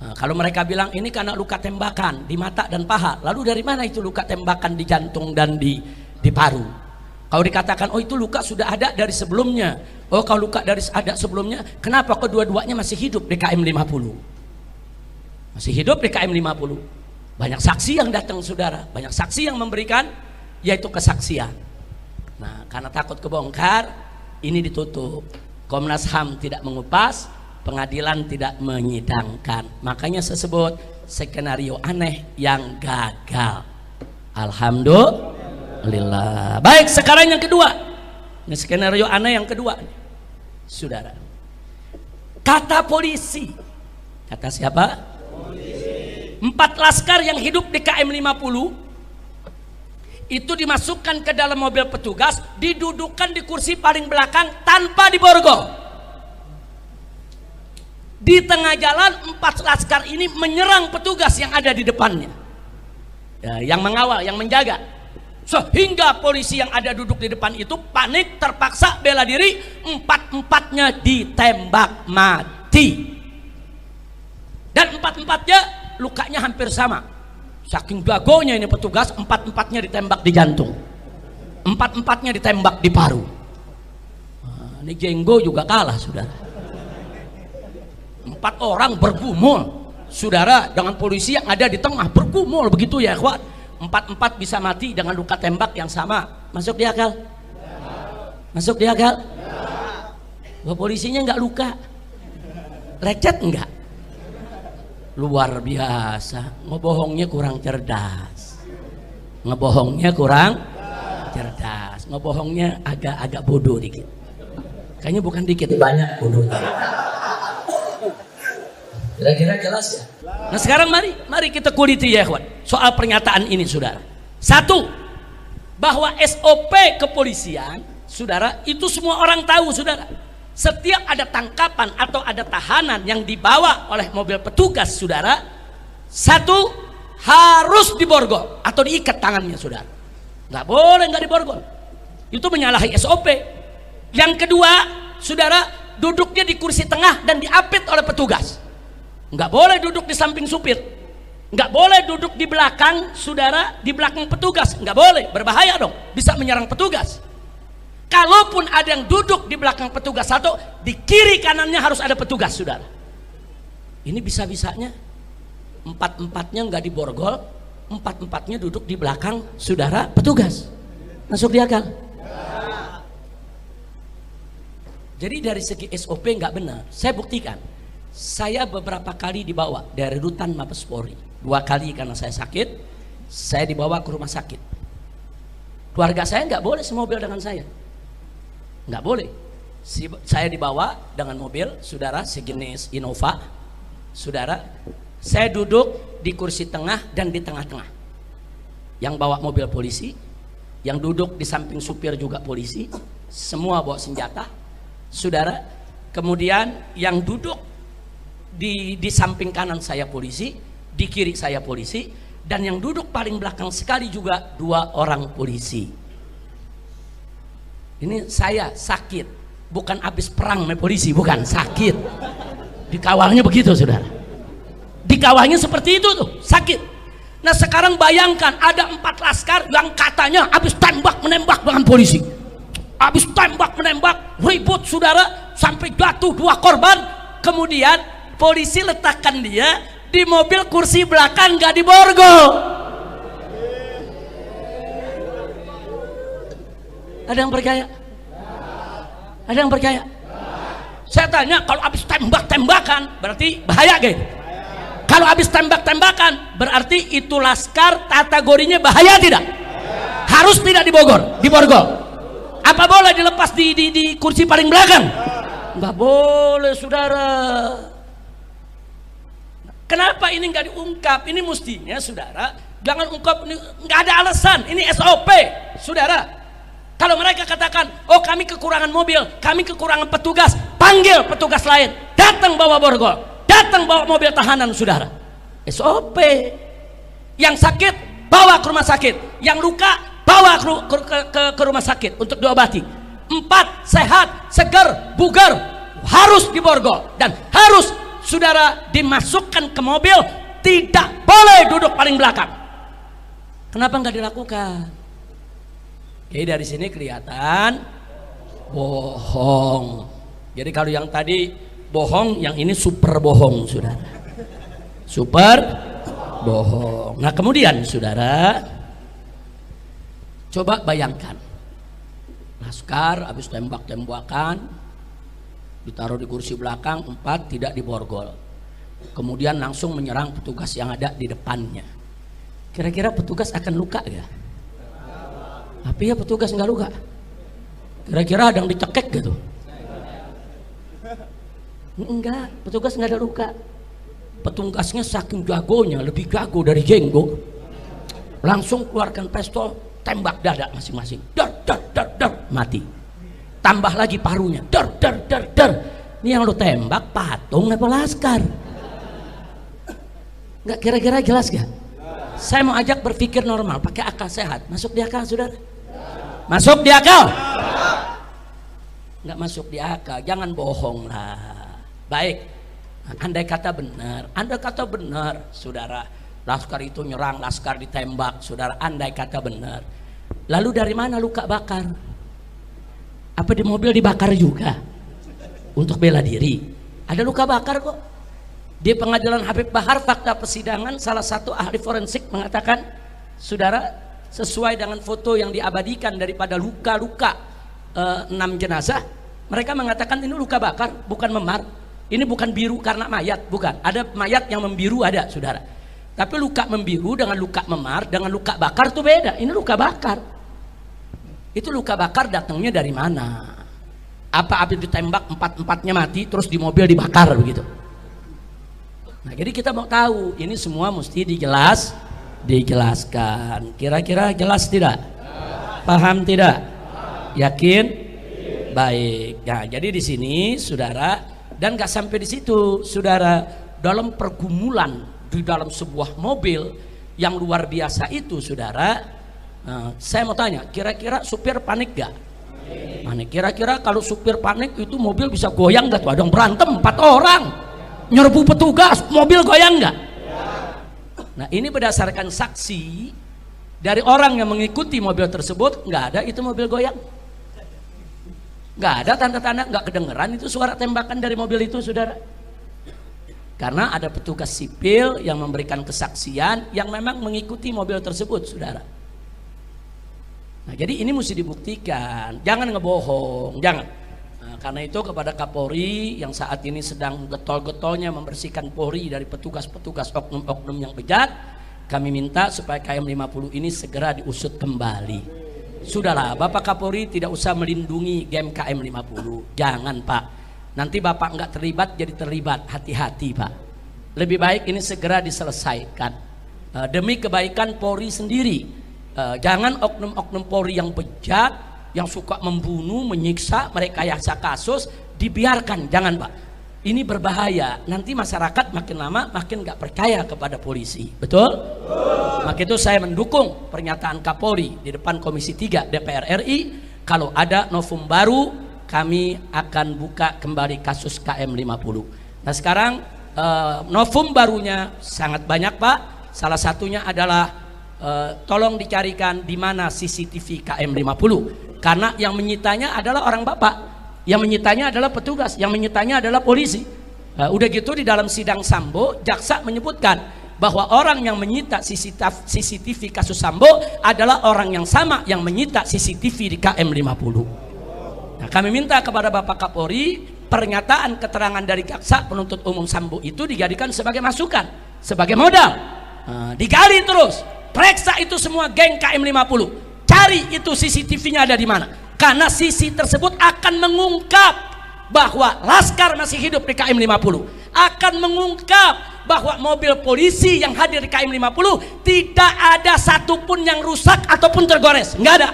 Nah, kalau mereka bilang ini karena luka tembakan di mata dan paha, lalu dari mana itu luka tembakan di jantung dan di paru? Kalau dikatakan oh itu luka sudah ada dari sebelumnya, oh kalau luka dari ada sebelumnya, kenapa kedua-duanya masih hidup di KM 50? Masih hidup di KM 50. Banyak saksi yang datang, saudara, banyak saksi yang memberikan yaitu kesaksian. Nah, karena takut kebongkar, ini ditutup. Komnas HAM tidak mengupas, pengadilan tidak menyidangkan. Makanya sebut skenario aneh yang gagal. Alhamdulillah. Baik, sekarang yang kedua. Ini skenario aneh yang kedua, saudara. Kata polisi. Kata siapa? Polisi. 4 laskar yang hidup di KM 50 itu dimasukkan ke dalam mobil petugas, didudukkan di kursi paling belakang tanpa diborgol. Di tengah jalan 4 laskar ini menyerang petugas yang ada di depannya, ya, yang mengawal, yang menjaga, sehingga polisi yang ada duduk di depan itu panik, terpaksa bela diri, 4-empatnya ditembak mati. Dan 4-empatnya lukanya hampir sama. Saking jagonya ini petugas, 4-empatnya ditembak di jantung, 4-empatnya ditembak di paru. Nah, ini Jenggo juga kalah, saudara. 4 orang bergumul, saudara, dengan polisi yang ada di tengah bergumul begitu ya, ikhwan. 4-4 bisa mati dengan luka tembak yang sama. Masuk di akal? Masuk di akal? Bahwa polisinya nggak luka, lecet enggak? Luar biasa. Ngebohongnya kurang cerdas. Ngebohongnya kurang cerdas, ngebohongnya agak bodoh dikit. Kayaknya bukan dikit, banyak bodohnya. Kira-kira jelas ya? Nah sekarang mari kita kuliti ya ikhwan, soal pernyataan ini saudara. Satu, bahwa SOP kepolisian, saudara, itu semua orang tahu saudara. Setiap ada tangkapan atau ada tahanan yang dibawa oleh mobil petugas saudara, satu, harus diborgol atau diikat tangannya saudara. Nggak boleh nggak diborgol, itu menyalahi SOP. Yang kedua saudara, duduknya di kursi tengah dan diapit oleh petugas. Nggak boleh duduk di samping supir, nggak boleh duduk di belakang saudara, di belakang petugas, nggak boleh, berbahaya dong, bisa menyerang petugas. Kalaupun ada yang duduk di belakang petugas satu, di kiri kanannya harus ada petugas saudara. Ini bisa-bisanya empat-empatnya nggak diborgol, empat-empatnya duduk di belakang saudara petugas. Masuk di akal? Jadi dari segi SOP nggak benar. Saya buktikan. Saya beberapa kali dibawa dari rutan Mabes Polri. 2 kali karena saya sakit, saya dibawa ke rumah sakit. Keluarga saya nggak boleh semobil dengan saya, nggak boleh. Saya dibawa dengan mobil, saudara, sejenis Innova, saudara. Saya duduk di kursi tengah dan di tengah-tengah. Yang bawa mobil polisi, yang duduk di samping supir juga polisi, semua bawa senjata, saudara. Kemudian yang duduk di samping kanan saya polisi, di kiri saya polisi, dan yang duduk paling belakang sekali juga 2 orang polisi. Ini saya sakit, bukan habis perang sama polisi, bukan, sakit. Dikawalnya begitu saudara, dikawalnya seperti itu tuh, sakit. Nah sekarang bayangkan ada 4 laskar yang katanya habis tembak menembak dengan polisi, habis tembak menembak, ribut saudara, sampai jatuh 2 korban. Kemudian polisi letakkan dia di mobil kursi belakang, nggak diborgol. Ada yang percaya? Ada yang percaya? Saya tanya, kalau habis tembak-tembakan berarti bahaya gitu. Kalau habis tembak-tembakan berarti itu laskar kategorinya bahaya tidak? Harus tidak diborgol. Apa boleh dilepas di kursi paling belakang? Nggak boleh saudara. Kenapa ini nggak diungkap? Ini mestinya saudara jangan ungkap, nggak ada alasan, ini SOP saudara. Kalau mereka katakan, oh kami kekurangan mobil, kami kekurangan petugas, panggil petugas lain, datang bawa borgol, datang bawa mobil tahanan saudara. SOP. Yang sakit bawa ke rumah sakit, yang luka bawa ke rumah sakit untuk diobati. 4, sehat, segar, bugar, harus diborgol dan harus saudara dimasukkan ke mobil, tidak boleh duduk paling belakang. Kenapa nggak dilakukan? Jadi dari sini kelihatan bohong. Jadi kalau yang tadi bohong, yang ini super bohong saudara, super bohong. Nah kemudian saudara, coba bayangkan laskar habis tembak-tembakan, ditaruh di kursi belakang, 4 tidak diborgol, kemudian langsung menyerang petugas yang ada di depannya. Kira-kira petugas akan luka gak? Tapi ya petugas nggak luka. Kira-kira ada yang dicekek gitu? Enggak, petugas nggak ada luka. Petugasnya saking jagonya, lebih jago dari jenggo, langsung keluarkan pistol, tembak dada masing-masing, dar, mati. Tambah lagi parunya, dar. Ini yang lu tembak patung apa laskar? Nggak, kira-kira jelas gak? Saya mau ajak berpikir normal, pakai akal sehat. Masuk di akal saudara? Masuk di akal? Nggak masuk di akal, jangan bohong lah. Baik, andai kata benar saudara, laskar itu nyerang, laskar ditembak saudara, andai kata benar. Lalu dari mana luka bakar? Apa di mobil dibakar juga untuk bela diri? Ada luka bakar kok. Di pengadilan Habib Bahar, fakta persidangan, salah satu ahli forensik mengatakan saudara, sesuai dengan foto yang diabadikan daripada luka-luka 6 jenazah, mereka mengatakan ini luka bakar, bukan memar. Ini bukan biru karena mayat, bukan. Ada mayat yang membiru, ada saudara. Tapi luka membiru dengan luka memar dengan luka bakar itu beda. Ini luka bakar. Itu luka bakar datangnya dari mana? Apa habis ditembak empat-empatnya mati terus di mobil dibakar begitu? Nah, jadi kita mau tahu, ini semua mesti dijelaskan. Kira-kira jelas tidak? Paham tidak? Yakin? Baik. Nah, jadi di sini saudara, dan gak sampai di situ saudara, dalam pergumulan di dalam sebuah mobil yang luar biasa itu saudara, saya mau tanya, kira-kira supir panik gak? Panik. Kira-kira kalau supir panik itu mobil bisa goyang gak tuh? Ada yang berantem 4 orang nyerbu petugas, mobil goyang gak? Nah, ini berdasarkan saksi dari orang yang mengikuti mobil tersebut, nggak ada itu mobil goyang, nggak ada tanda-tanda, nggak kedengeran itu suara tembakan dari mobil itu saudara, karena ada petugas sipil yang memberikan kesaksian yang memang mengikuti mobil tersebut saudara. Nah, jadi ini mesti dibuktikan, jangan ngebohong, jangan. Nah, karena itu kepada Kapolri yang saat ini sedang getol-getolnya membersihkan Polri dari petugas-petugas oknum-oknum yang bejat, kami minta supaya KM 50 ini segera diusut kembali. Sudahlah, Bapak Kapolri tidak usah melindungi game KM 50, jangan Pak. Nanti Bapak nggak terlibat jadi terlibat, hati-hati Pak. Lebih baik ini segera diselesaikan demi kebaikan Polri sendiri. Jangan oknum-oknum Polri yang bejat, yang suka membunuh, menyiksa, merekayasa kasus dibiarkan, jangan Pak. Ini berbahaya, nanti masyarakat makin lama makin gak percaya kepada polisi, betul? Maka itu saya mendukung pernyataan Kapolri di depan Komisi 3 DPR RI, kalau ada novum baru kami akan buka kembali kasus KM 50. Nah sekarang novum barunya sangat banyak Pak, salah satunya adalah tolong dicarikan di mana CCTV KM 50, karena yang menyitanya adalah orang Bapak, yang menyitanya adalah petugas, yang menyitanya adalah polisi. Udah gitu di dalam sidang Sambo, jaksa menyebutkan bahwa orang yang menyita CCTV kasus Sambo adalah orang yang sama yang menyita CCTV di KM 50. Nah, kami minta kepada Bapak Kapolri, pernyataan keterangan dari jaksa penuntut umum Sambo itu dijadikan sebagai masukan, sebagai modal. Digali terus, periksa itu semua geng KM 50, cari itu CCTV-nya ada di mana, karena CC tersebut akan mengungkap bahwa Laskar masih hidup di KM 50, akan mengungkap bahwa mobil polisi yang hadir di KM 50 tidak ada satupun yang rusak ataupun tergores, nggak ada.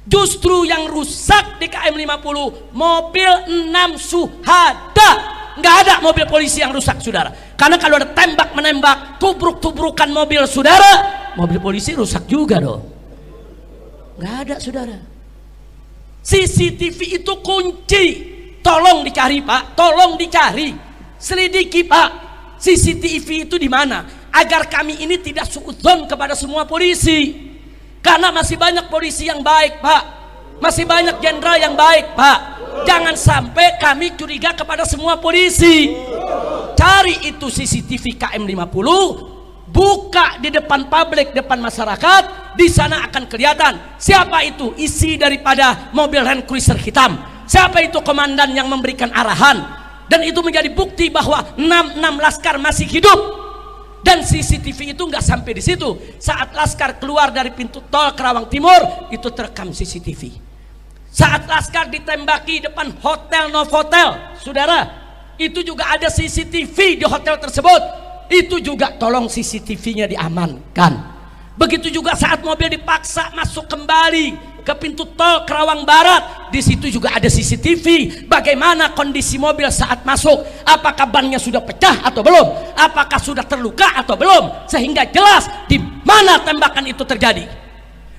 Justru yang rusak di KM 50 mobil 6 Suhada, nggak ada mobil polisi yang rusak saudara. Karena kalau ada tembak menembak, tubruk-tubrukan mobil saudara, mobil polisi rusak juga dong. Nggak ada saudara. CCTV itu kunci, tolong dicari Pak, tolong dicari, selidiki Pak, CCTV itu di mana, agar kami ini tidak suudzon kepada semua polisi. Karena masih banyak polisi yang baik Pak, masih banyak jenderal yang baik Pak. Jangan sampai kami curiga kepada semua polisi. Cari itu CCTV KM 50, buka di depan publik, depan masyarakat, di sana akan kelihatan siapa itu isi daripada mobil Land Cruiser hitam, siapa itu komandan yang memberikan arahan, dan itu menjadi bukti bahwa 6 Laskar masih hidup. Dan CCTV itu nggak sampai di situ, saat Laskar keluar dari pintu tol Kerawang Timur itu terekam CCTV. Saat Laskar ditembaki depan hotel Novotel, saudara, itu juga ada CCTV di hotel tersebut. Itu juga tolong CCTV-nya diamankan. Begitu juga saat mobil dipaksa masuk kembali ke pintu tol Kerawang Barat, di situ juga ada CCTV. Bagaimana kondisi mobil saat masuk? Apakah bannya sudah pecah atau belum? Apakah sudah terluka atau belum? Sehingga jelas di mana tembakan itu terjadi.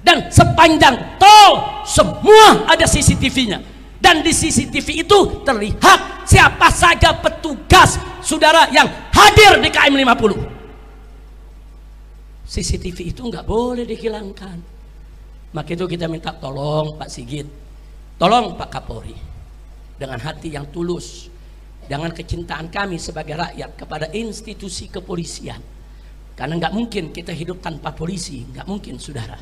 Dan sepanjang tol semua ada CCTV-nya. Dan di CCTV itu terlihat siapa saja petugas saudara yang hadir di KM 50. CCTV itu nggak boleh dihilangkan. Maka itu kita minta tolong Pak Sigit, tolong Pak Kapolri, dengan hati yang tulus, dengan kecintaan kami sebagai rakyat kepada institusi kepolisian. Karena nggak mungkin kita hidup tanpa polisi, nggak mungkin saudara.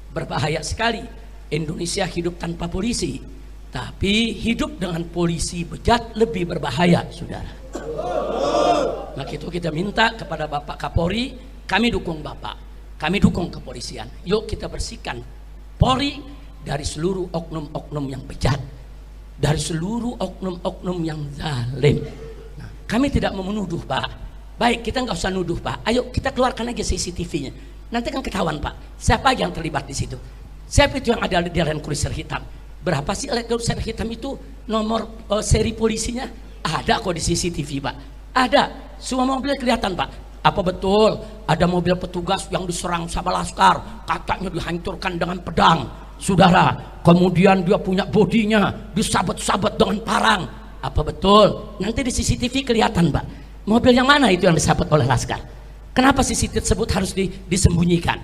Berbahaya sekali Indonesia hidup tanpa polisi, tapi hidup dengan polisi bejat lebih berbahaya saudara. Maka itu kita minta kepada Bapak Kapolri, kami dukung Bapak. Kami dukung kepolisian. Yuk kita bersihkan Polri dari seluruh oknum-oknum yang bejat, dari seluruh oknum-oknum yang zalim. Nah, kami tidak mau menuduh, Pak. Baik, kita nggak usah nuduh, Pak. Ayo kita keluarkan aja CCTV-nya. Nanti kan ketahuan, Pak, siapa yang terlibat di situ. Siapa itu yang ada di Land Cruiser hitam? Berapa sih Land Cruiser hitam itu nomor seri polisinya? Ada kok di CCTV, Pak. Ada. Semua mobil kelihatan, Pak. Apa betul ada mobil petugas yang diserang sama laskar, katanya dihancurkan dengan pedang, saudara? Kemudian dia punya bodinya disabet-sabet dengan parang. Apa betul? Nanti di CCTV kelihatan, Pak. Mobil yang mana itu yang disabet oleh laskar? Kenapa CCTV tersebut harus disembunyikan?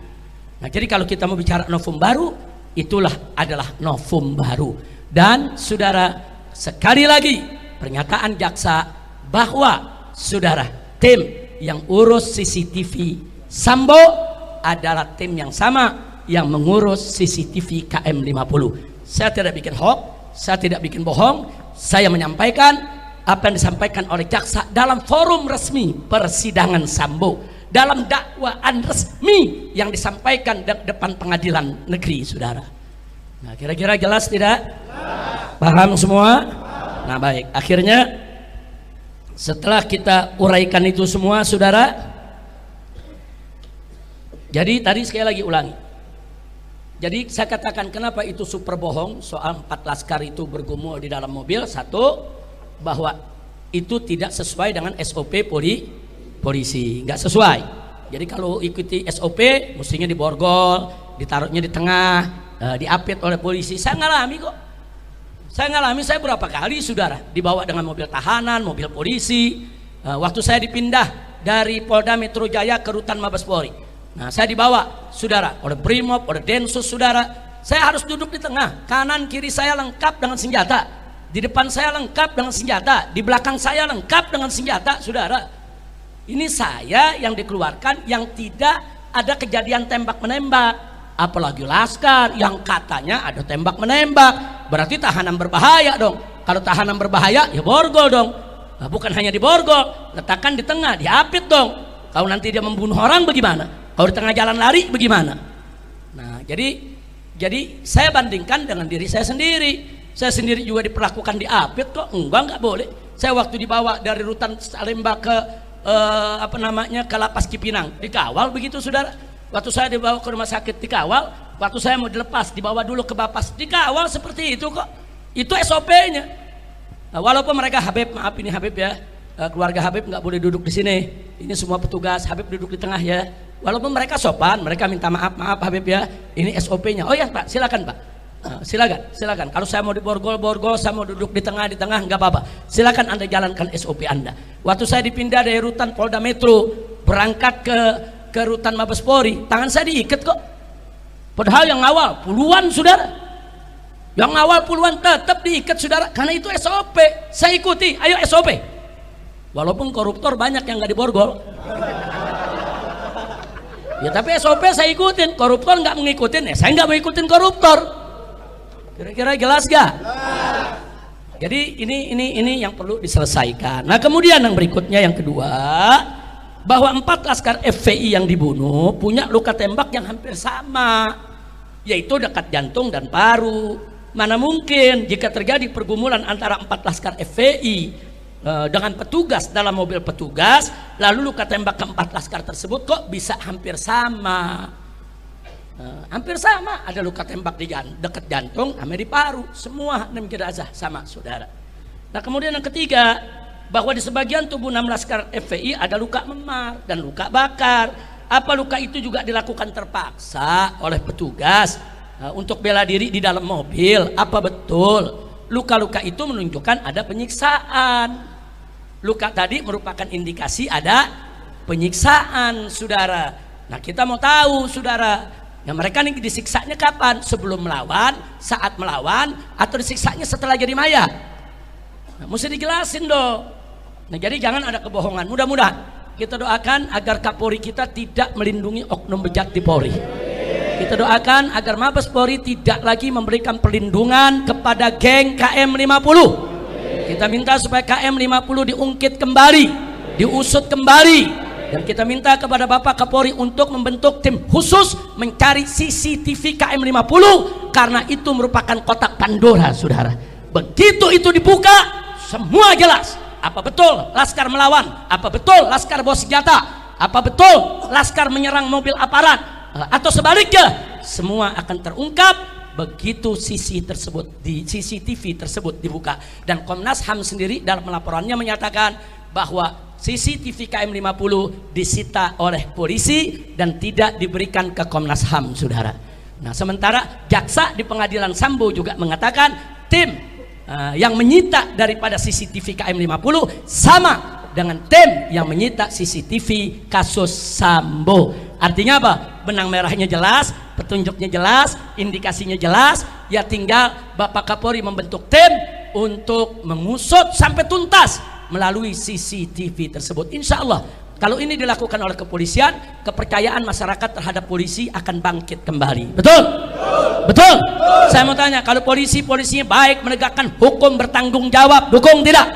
Nah, jadi kalau kita mau bicara novum baru, itulah adalah novum baru. Dan saudara, sekali lagi pernyataan jaksa bahwa saudara, tim yang urus CCTV Sambo adalah tim yang sama yang mengurus CCTV KM50. Saya tidak bikin hoax, saya tidak bikin bohong, saya menyampaikan apa yang disampaikan oleh jaksa dalam forum resmi persidangan Sambo, dalam dakwaan resmi yang disampaikan di depan pengadilan negeri, saudara. Nah, kira-kira jelas tidak? Paham semua? Nah, baik, akhirnya setelah kita uraikan itu semua, saudara, jadi tadi sekali lagi ulangi. Jadi saya katakan kenapa itu super bohong soal 4 laskar itu bergumul di dalam mobil. Satu, bahwa itu tidak sesuai dengan SOP polisi, nggak sesuai. Jadi kalau ikuti SOP, mestinya diborgol, ditaruhnya di tengah, diapit oleh polisi. Saya ngalami kok. Saya berapa kali, saudara, dibawa dengan mobil tahanan, mobil polisi. Waktu saya dipindah dari Polda Metro Jaya ke Rutan Mabes Polri. Nah, saya dibawa, saudara, oleh Brimob, oleh Densus, saudara. Saya harus duduk di tengah. Kanan kiri saya lengkap dengan senjata. Di depan saya lengkap dengan senjata. Di belakang saya lengkap dengan senjata, saudara. Ini saya yang dikeluarkan yang tidak ada kejadian tembak-menembak. Apalagi laskar yang katanya ada tembak menembak, berarti tahanan berbahaya dong. Kalau tahanan berbahaya ya borgol dong. Nah, bukan hanya diborgol, letakkan di tengah, diapit dong. Kalau nanti dia membunuh orang bagaimana? Kalau di tengah jalan lari bagaimana? Nah, jadi saya bandingkan dengan diri saya sendiri. Saya sendiri juga diperlakukan diapit kok. Enggak boleh. Saya waktu dibawa dari Rutan Salemba ke ke Lapas Cipinang, dikawal begitu, saudara. Waktu saya dibawa ke rumah sakit dikawal, waktu saya mau dilepas dibawa dulu ke Bapas dikawal seperti itu kok. Itu SOP-nya. Nah, walaupun mereka Habib, maaf ini Habib ya, keluarga Habib nggak boleh duduk di sini. Ini semua petugas, Habib duduk di tengah ya. Walaupun mereka sopan, mereka minta maaf Habib ya. Ini SOP-nya. Oh ya Pak, silakan Pak. Silakan. Kalau saya mau diborgol, saya mau duduk di tengah nggak apa-apa. Silakan Anda jalankan SOP Anda. Waktu saya dipindah dari Rutan Polda Metro berangkat ke Rutan Mabes Polri, tangan saya diikat kok. Padahal yang awal puluhan, saudara. Yang awal puluhan tetap diikat, saudara, karena itu SOP. Saya ikuti, ayo SOP. Walaupun koruptor banyak yang nggak diborgol. Ya tapi SOP saya ikutin, koruptor nggak mengikutin, saya nggak mengikutin koruptor. Kira-kira jelas gak? Jadi ini yang perlu diselesaikan. Nah, kemudian yang berikutnya, yang kedua, bahwa 4 laskar FPI yang dibunuh punya luka tembak yang hampir sama, yaitu dekat jantung dan paru. Mana mungkin jika terjadi pergumulan antara 4 laskar FPI dengan petugas dalam mobil petugas, lalu luka tembak ke-4 laskar tersebut kok bisa hampir sama? Hampir sama, ada luka tembak di dekat jantung sama di paru, semua 6 jenazah sama, saudara. Nah, kemudian yang ketiga, bahwa di sebagian tubuh 6 laskar FPI ada luka memar dan luka bakar. Apa luka itu juga dilakukan terpaksa oleh petugas untuk bela diri di dalam mobil? Apa betul? Luka-luka itu menunjukkan ada penyiksaan. Luka tadi merupakan indikasi ada penyiksaan, saudara. Nah, kita mau tahu, saudara, ya mereka ini disiksanya kapan? Sebelum melawan, saat melawan, atau disiksanya setelah jadi mayat? Nah, mesti dijelasin dong. Nah, jadi jangan ada kebohongan. Mudah-mudahan kita doakan agar Kapolri kita tidak melindungi oknum bejat di Polri. Kita doakan agar Mabes Polri tidak lagi memberikan perlindungan kepada geng KM50. Kita minta supaya KM50 diungkit kembali, diusut kembali, Dan kita minta kepada Bapak Kapolri untuk membentuk tim khusus mencari CCTV KM 50 karena itu merupakan kotak Pandora, saudara. Begitu itu dibuka, semua jelas. Apa betul Laskar melawan? Apa betul Laskar bawa senjata? Apa betul Laskar menyerang mobil aparat? Atau sebaliknya, semua akan terungkap begitu CCTV tersebut dibuka. Dan Komnas HAM sendiri dalam laporannya menyatakan bahwa CCTV KM 50 disita oleh polisi dan tidak diberikan ke Komnas HAM, saudara. Nah, sementara jaksa di pengadilan Sambo juga mengatakan tim yang menyita daripada CCTV KM 50 sama dengan tim yang menyita CCTV kasus Sambo. Artinya apa? Benang merahnya jelas, petunjuknya jelas, indikasinya jelas. Ya tinggal Bapak Kapolri membentuk tim untuk mengusut sampai tuntas melalui CCTV tersebut. Insya Allah kalau ini dilakukan oleh kepolisian, kepercayaan masyarakat terhadap polisi akan bangkit kembali. Betul? Betul? Saya mau tanya, kalau polisinya baik, menegakkan hukum, bertanggung jawab, dukung tidak?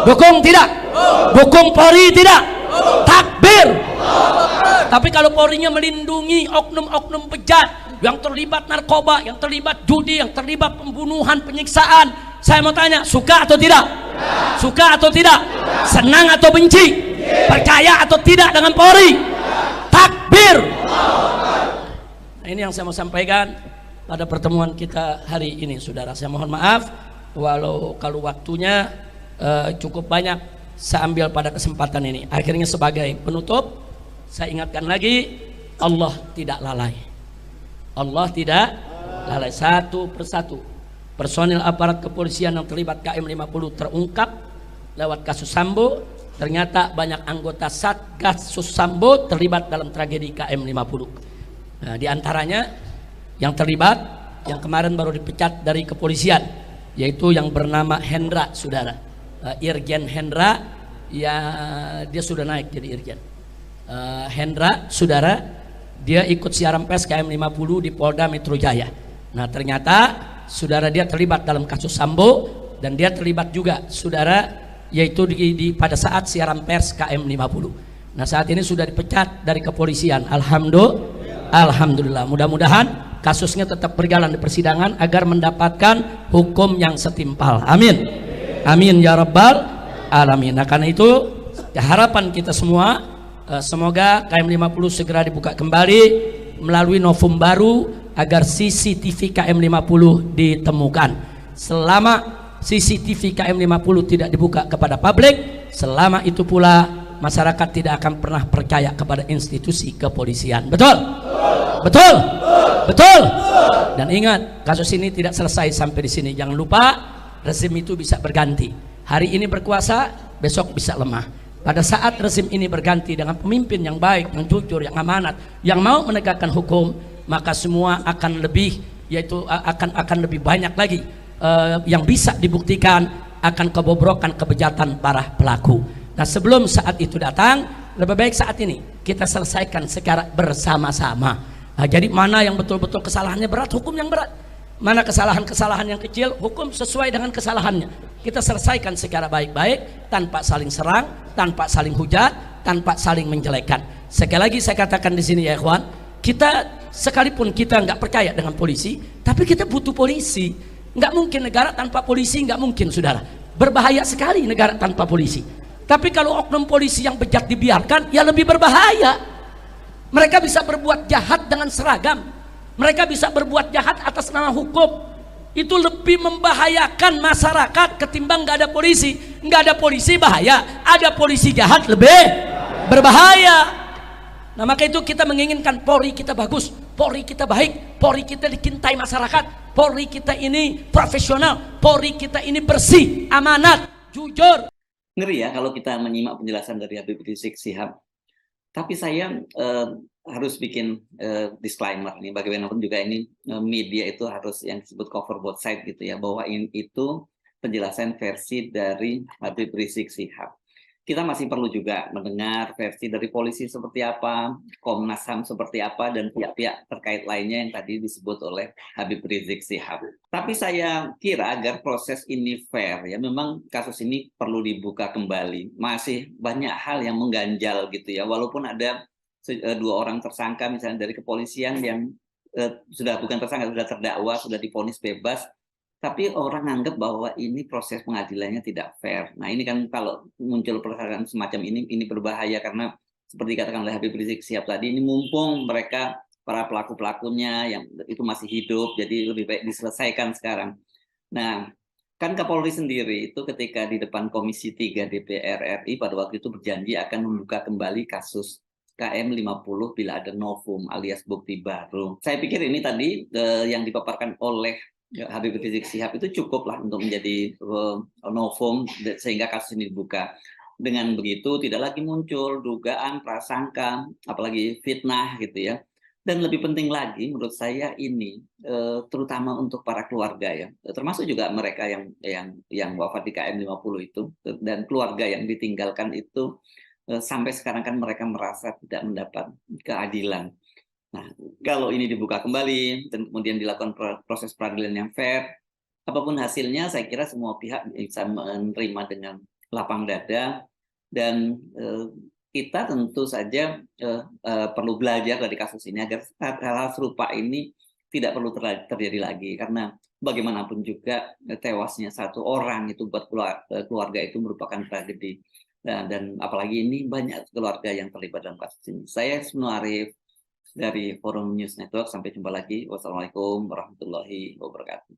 Dukung tidak? Dukung Polri tidak? Takbir. Tapi kalau Polrinya melindungi oknum-oknum bejat yang terlibat narkoba, yang terlibat judi, yang terlibat pembunuhan, penyiksaan, saya mau tanya, suka atau tidak? Suka atau tidak? Senang atau benci? Percaya atau tidak dengan Polri? Takbir. Nah, ini yang saya mau sampaikan pada pertemuan kita hari ini, saudara. Saya mohon maaf kalau waktunya cukup banyak saya ambil pada kesempatan ini. Akhirnya sebagai penutup, saya ingatkan lagi, Allah tidak lalai. Allah tidak lalai. Satu persatu personil aparat kepolisian yang terlibat KM 50 terungkap lewat kasus Sambo. Ternyata banyak anggota Satgas Sambo terlibat dalam tragedi KM 50. Nah, di antaranya yang terlibat, yang kemarin baru dipecat dari kepolisian, yaitu yang bernama Hendra, saudara. Irjen Hendra, ya dia sudah naik jadi Irjen. Hendra, saudara, dia ikut siaran pers KM 50 di Polda Metro Jaya. Nah, ternyata saudara dia terlibat dalam kasus Sambo dan dia terlibat juga, saudara, yaitu pada saat siaran pers KM 50. Nah, saat ini sudah dipecat dari kepolisian. Alhamdulillah. Mudah-mudahan kasusnya tetap berjalan di persidangan agar mendapatkan hukum yang setimpal. Amin. Amin ya rabbal alamin. Nah, karena itu harapan kita semua, semoga KM 50 segera dibuka kembali melalui novum baru agar CCTV KM 50 ditemukan. Selama CCTV KM 50 tidak dibuka kepada publik, selama itu pula masyarakat tidak akan pernah percaya kepada institusi kepolisian. Betul? Betul? Betul? Dan ingat, kasus ini tidak selesai sampai di sini. Jangan lupa, rezim itu bisa berganti. Hari ini berkuasa, besok bisa lemah. Pada saat rezim ini berganti dengan pemimpin yang baik, yang jujur, yang amanat, yang mau menegakkan hukum, maka semua akan lebih, yaitu akan lebih banyak lagi yang bisa dibuktikan akan kebobrokan kebejatan para pelaku. Nah, sebelum saat itu datang, lebih baik saat ini kita selesaikan secara bersama-sama. Nah, jadi mana yang betul-betul kesalahannya berat, hukum yang berat. Mana kesalahan-kesalahan yang kecil, hukum sesuai dengan kesalahannya. Kita selesaikan secara baik-baik, tanpa saling serang, tanpa saling hujat, tanpa saling menjelekkan. Sekali lagi saya katakan di sini ya ikhwan, kita sekalipun kita nggak percaya dengan polisi, tapi kita butuh polisi. Nggak mungkin negara tanpa polisi, nggak mungkin, saudara. Berbahaya sekali negara tanpa polisi. Tapi kalau oknum polisi yang bejat dibiarkan, ya lebih berbahaya. Mereka bisa berbuat jahat dengan seragam. Mereka bisa berbuat jahat atas nama hukum. Itu lebih membahayakan masyarakat ketimbang nggak ada polisi. Nggak ada polisi bahaya, ada polisi jahat lebih berbahaya. Nah, maka itu kita menginginkan Polri kita bagus, Polri kita baik, Polri kita dicintai masyarakat, Polri kita ini profesional, Polri kita ini bersih, amanat, jujur. Ngeri ya kalau kita menyimak penjelasan dari Habib Rizik Syihab. Tapi saya harus bikin disclaimer nih, bagaimanapun juga ini media itu harus yang disebut cover both side gitu ya, bahwa itu penjelasan versi dari Habib Rizik Syihab. kita masih perlu juga mendengar versi dari polisi seperti apa, Komnas HAM seperti apa, dan pihak-pihak terkait lainnya yang tadi disebut oleh Habib Rizik Syihab. Tapi saya kira agar proses ini fair, ya memang kasus ini perlu dibuka kembali. Masih banyak hal yang mengganjal gitu ya, walaupun ada dua orang tersangka misalnya dari kepolisian yang sudah bukan tersangka, sudah terdakwa, sudah divonis bebas, tapi orang anggap bahwa ini proses pengadilannya tidak fair. Nah ini kan kalau muncul perasaan semacam ini berbahaya karena seperti dikatakan oleh Habib Rizik Syihab tadi, ini mumpung mereka para pelaku-pelakunya yang itu masih hidup, jadi lebih baik diselesaikan sekarang. Nah, kan Kapolri sendiri itu ketika di depan Komisi 3 DPR RI pada waktu itu berjanji akan membuka kembali kasus KM 50 bila ada novum alias bukti baru. Saya pikir ini tadi yang dipaparkan oleh Habib Rizik Syihab itu cukuplah untuk menjadi novum sehingga kasus ini dibuka. Dengan begitu tidak lagi muncul dugaan, prasangka, apalagi fitnah gitu ya. Dan lebih penting lagi menurut saya ini terutama untuk para keluarga ya, termasuk juga mereka yang wafat di KM 50 itu dan keluarga yang ditinggalkan itu sampai sekarang kan mereka merasa tidak mendapat keadilan. Nah, kalau ini dibuka kembali dan kemudian dilakukan proses peradilan yang fair, apapun hasilnya, saya kira semua pihak bisa menerima dengan lapang dada dan kita tentu saja perlu belajar dari kasus ini agar hal-hal serupa ini tidak perlu terjadi lagi karena bagaimanapun juga tewasnya satu orang itu buat keluarga itu merupakan tragedi dan apalagi ini banyak keluarga yang terlibat dalam kasus ini. Saya Subnu Arif dari Forum News Network. Sampai jumpa lagi. Wassalamualaikum warahmatullahi wabarakatuh.